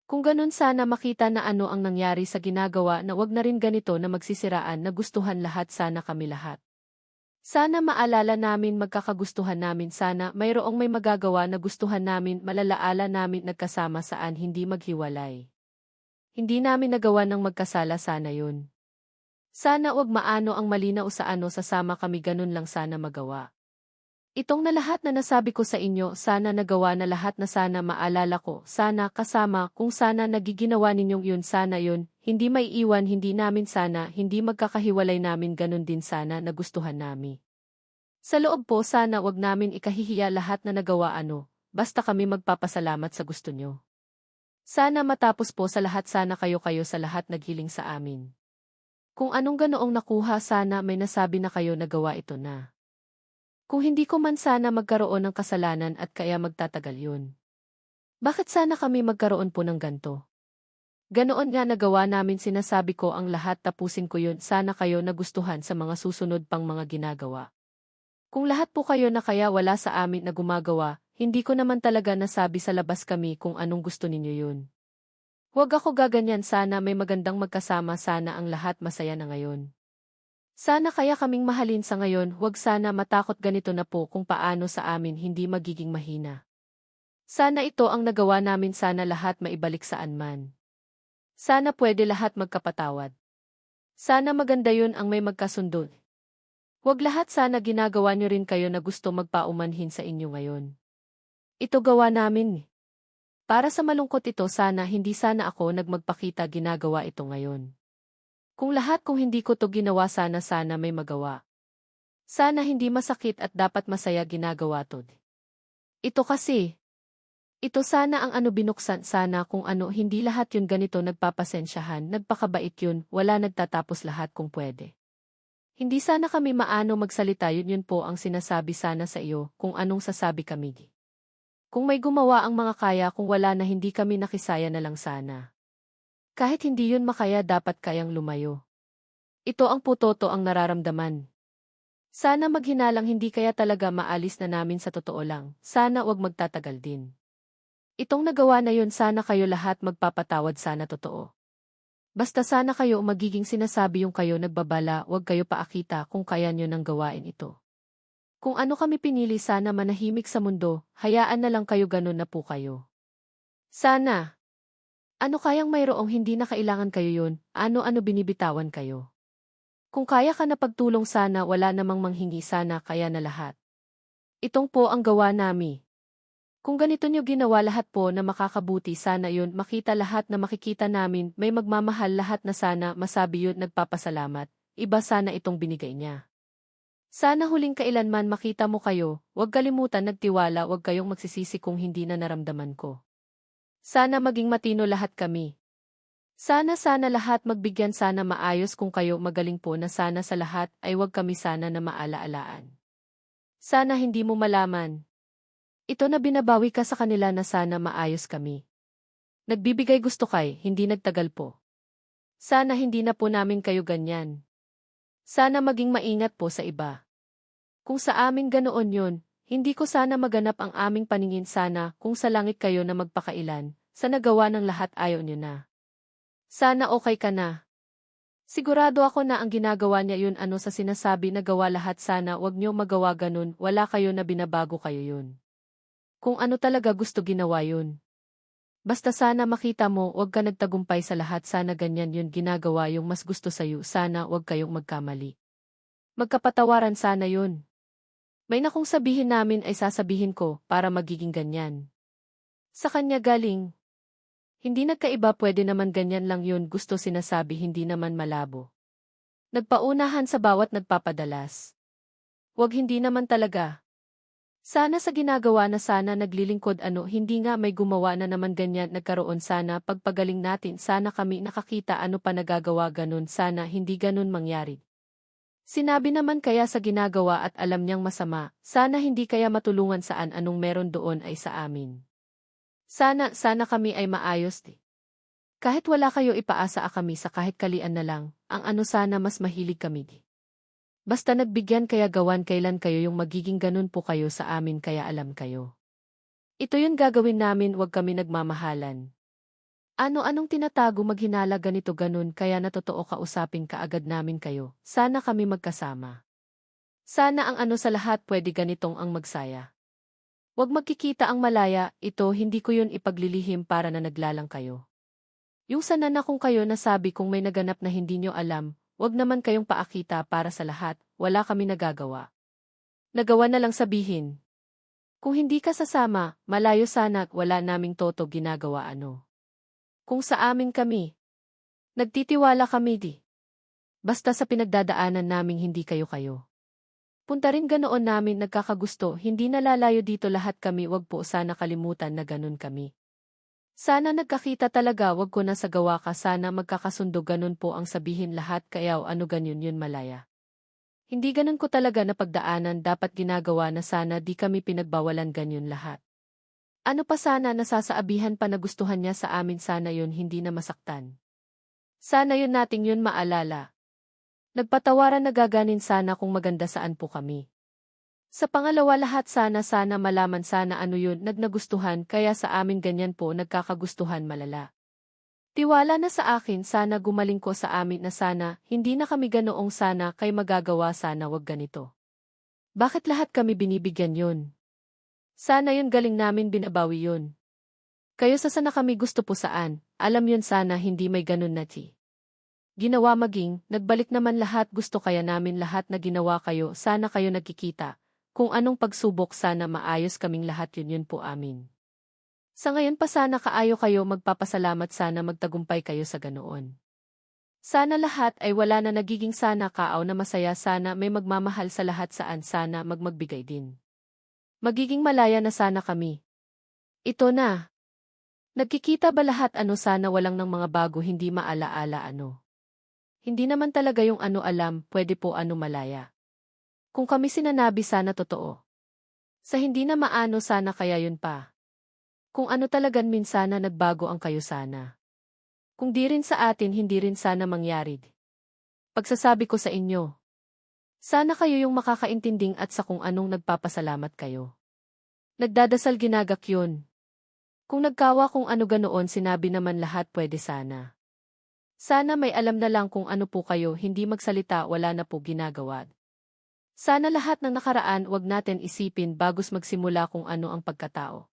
Kung ganun sana makita na ano ang nangyari sa ginagawa na wag na rin ganito na magsisiraan na gustuhan lahat sana kami lahat. Sana maalala namin magkakagustuhan namin sana mayroong may magagawa na gustuhan namin malalaala namin nagkasama saan hindi maghiwalay. Hindi namin nagawa ng magkasala sana yun. Sana wag maano ang malinaw sa ano sasama kami ganun lang sana magawa. Itong na lahat na nasabi ko sa inyo, sana nagawa na lahat na sana maalala ko, sana kasama, kung sana nagiginawa ninyong yun, sana yun, hindi may iwan, hindi namin sana, hindi magkakahiwalay namin, ganun din sana nagustuhan nami. Sa loob po, sana wag namin ikahihiya lahat na nagawa basta kami magpapasalamat sa gusto nyo. Sana matapos po sa lahat, sana kayo sa lahat naghiling sa amin. Kung anong ganoong nakuha, sana may nasabi na kayo nagawa ito na. Kung hindi ko man sana magkaroon ng kasalanan at kaya magtatagal yun. Bakit sana kami magkaroon po ng ganto? Ganoon nga nagawa namin, sinasabi ko ang lahat, tapusin ko yun, sana kayo nagustuhan sa mga susunod pang mga ginagawa. Kung lahat po kayo na kaya wala sa amin na gumagawa, hindi ko naman talaga nasabi sa labas kami kung anong gusto ninyo yun. Huwag ako gaganyan, sana may magandang magkasama, sana ang lahat masaya na ngayon. Sana kaya kaming mahalin sa ngayon, huwag sana matakot, ganito na po kung paano sa amin hindi magiging mahina. Sana ito ang nagawa namin, sana lahat maibalik saan man. Sana pwede lahat magkapatawad. Sana maganda yun ang may magkasundo. Huwag lahat, sana ginagawa nyo rin kayo na gusto magpaumanhin sa inyo ngayon. Ito gawa namin. Para sa malungkot ito, sana hindi sana ako nagmagpakita, ginagawa ito ngayon. Kung hindi ko to ginawa, sana may magawa. Sana hindi masakit at dapat masaya, ginagawa to. Ito kasi. Ito sana ang binuksan, sana kung hindi lahat yun ganito, nagpapasensyahan, nagpakabait yun, wala nagtatapos lahat kung pwede. Hindi sana kami magsalita, yun po ang sinasabi sana sa iyo, kung anong sasabi kami. Kung may gumawa ang mga kaya, kung wala na hindi kami nakisaya na lang sana. Kahit hindi yun makaya, dapat kayang lumayo. Ito ang putoto ang nararamdaman. Sana maghinalang, hindi kaya talaga maalis na namin, sa totoo lang, sana wag magtatagal din. Itong nagawa na yun, sana kayo lahat magpapatawad, sana totoo. Basta sana kayo magiging sinasabi yung kayo nagbabala, wag kayo paakita kung kaya nyo nang gawain ito. Kung kami pinili, sana manahimik sa mundo, hayaan na lang kayo, ganun na po kayo. Sana. Kayang mayroong hindi na kailangan kayo yun, binibitawan kayo. Kung kaya ka na pagtulong, sana wala namang manghingi, sana kaya na lahat. Itong po ang gawa nami. Kung ganito nyo ginawa lahat po na makakabuti, sana yun makita lahat na makikita namin, may magmamahal lahat na sana masabi yun nagpapasalamat, iba sana itong binigay niya. Sana huling kailanman makita mo kayo, wag kalimutan nagtiwala, wag kayong magsisisi kung hindi na naramdaman ko. Sana maging matino lahat kami. Sana lahat magbigyan, sana maayos kung kayo magaling po, na sana sa lahat ay wag kami sana na maala-alaan. Sana hindi mo malaman. Ito na binabawi ka sa kanila, na sana maayos kami. Nagbibigay gusto kay, hindi nagtagal po. Sana hindi na po namin kayo ganyan. Sana maging maingat po sa iba. Kung sa amin ganoon yun, hindi ko sana maganap ang aming paningin, sana kung sa langit kayo na magpakailan, sa nagawa ng lahat ayaw nyo na. Sana okay ka na. Sigurado ako na ang ginagawa niya yun sa sinasabi na gawa lahat, sana wag nyo magawa ganun, wala kayo na binabago, kayo yun. Kung talaga gusto, ginawa yun. Basta sana makita mo, wag ka nagtagumpay sa lahat, sana ganyan yun ginagawa yung mas gusto sa'yo, sana wag kayong magkamali. Magkapatawaran sana yun. May nakong sabihin namin ay sasabihin ko, para magiging ganyan. Sa kanya galing. Hindi nagkaiba, pwede naman ganyan lang yun, gusto sinasabi, hindi naman malabo. Nagpaunahan sa bawat nagpapadalas. Wag hindi naman talaga. Sana sa ginagawa na sana naglilingkod, hindi nga may gumawa na naman ganyan nagkaroon, sana pagpagaling natin, sana kami nakakita pa nagagawa ganun, sana hindi ganun mangyari. Sinabi naman kaya sa ginagawa at alam niyang masama, sana hindi kaya matulungan, saan anong meron doon ay sa amin. Sana kami ay maayos di. Kahit wala kayo, ipaasa kami sa kahit kalian na lang, ang sana mas mahilig kami di. Basta nagbigyan, kaya gawan, kailan kayo yung magiging ganun po kayo sa amin, kaya alam kayo. Ito yung gagawin namin, wag kami nagmamahalan. Anong tinatago, maghinala, ganito ganun, kaya natotoo kausapin kaagad namin kayo, sana kami magkasama. Sana ang sa lahat pwede ganitong ang magsaya. Wag magkikita ang malaya, ito hindi ko yun ipaglilihim para na naglalang kayo. Yung sana na kung kayo nasabi, kung may naganap na hindi nyo alam, wag naman kayong paakita, para sa lahat, wala kami nagagawa. Nagawa na lang sabihin. Kung hindi ka sasama, malayo sana wala naming toto ginagawa ano. Kung sa amin kami, nagtitiwala kami di. Basta sa pinagdadaanan naming hindi kayo-kayo. Punta rin ganoon namin nagkakagusto, hindi nalalayo dito lahat kami, wag po sana kalimutan na ganun kami. Sana nagkakita talaga, wag ko na sa gawa ka, sana magkakasundo, ganun po ang sabihin lahat, kaya ano ganyan yun malaya. Hindi ganun ko talaga na pagdaanan, dapat ginagawa na, sana di kami pinagbawalan ganyan lahat. Ano pa sana nasasaabihan pa na gustuhan niya sa amin, sana yun hindi na masaktan. Sana yun nating yun maalala. Nagpatawaran na gaganin sana kung maganda saan po kami. Sa pangalawa lahat sana malaman sana ano yun nagnagustuhan, kaya sa amin ganyan po nagkakagustuhan malala. Tiwala na sa akin, sana gumaling ko sa amin na, sana hindi na kami ganoong, sana kay magagawa, sana wag ganito. Bakit lahat kami binibigyan yun? Sana yun galing namin binabawi yun. Kayo sa sana kami gusto po saan, alam yun, sana hindi may ganun na ti. Ginawa maging, nagbalik naman lahat, gusto kaya namin lahat na ginawa kayo, sana kayo nagkikita. Kung anong pagsubok, sana maayos kaming lahat, yun po amin. Sa ngayon pa sana kaayo kayo, magpapasalamat, sana magtagumpay kayo sa ganoon. Sana lahat ay wala na nagiging, sana kaaw na masaya, sana may magmamahal sa lahat, saan sana magmagbigay din. Magiging malaya na sana kami. Ito na. Nagkikita ba lahat ano, sana walang ng mga bago, hindi maalaala ano. Hindi naman talaga yung ano alam, pwede po ano malaya. Kung kami sinanabi, sana totoo. Sa hindi na maano, sana kaya yun pa. Kung ano talagan min, sana nagbago ang kayo sana. Kung di rin sa atin, hindi rin sana mangyari. Pagsasabi ko sa inyo. Sana kayo yung makakaintinding at sa kung anong nagpapasalamat kayo. Nagdadasal ginagak yun. Kung nagkawa kung ano ganoon, sinabi naman lahat, pwede sana. Sana may alam na lang kung ano po kayo, hindi magsalita, wala na po ginagawa. Sana lahat ng nakaraan wag natin isipin bagos magsimula kung ano ang pagkatao.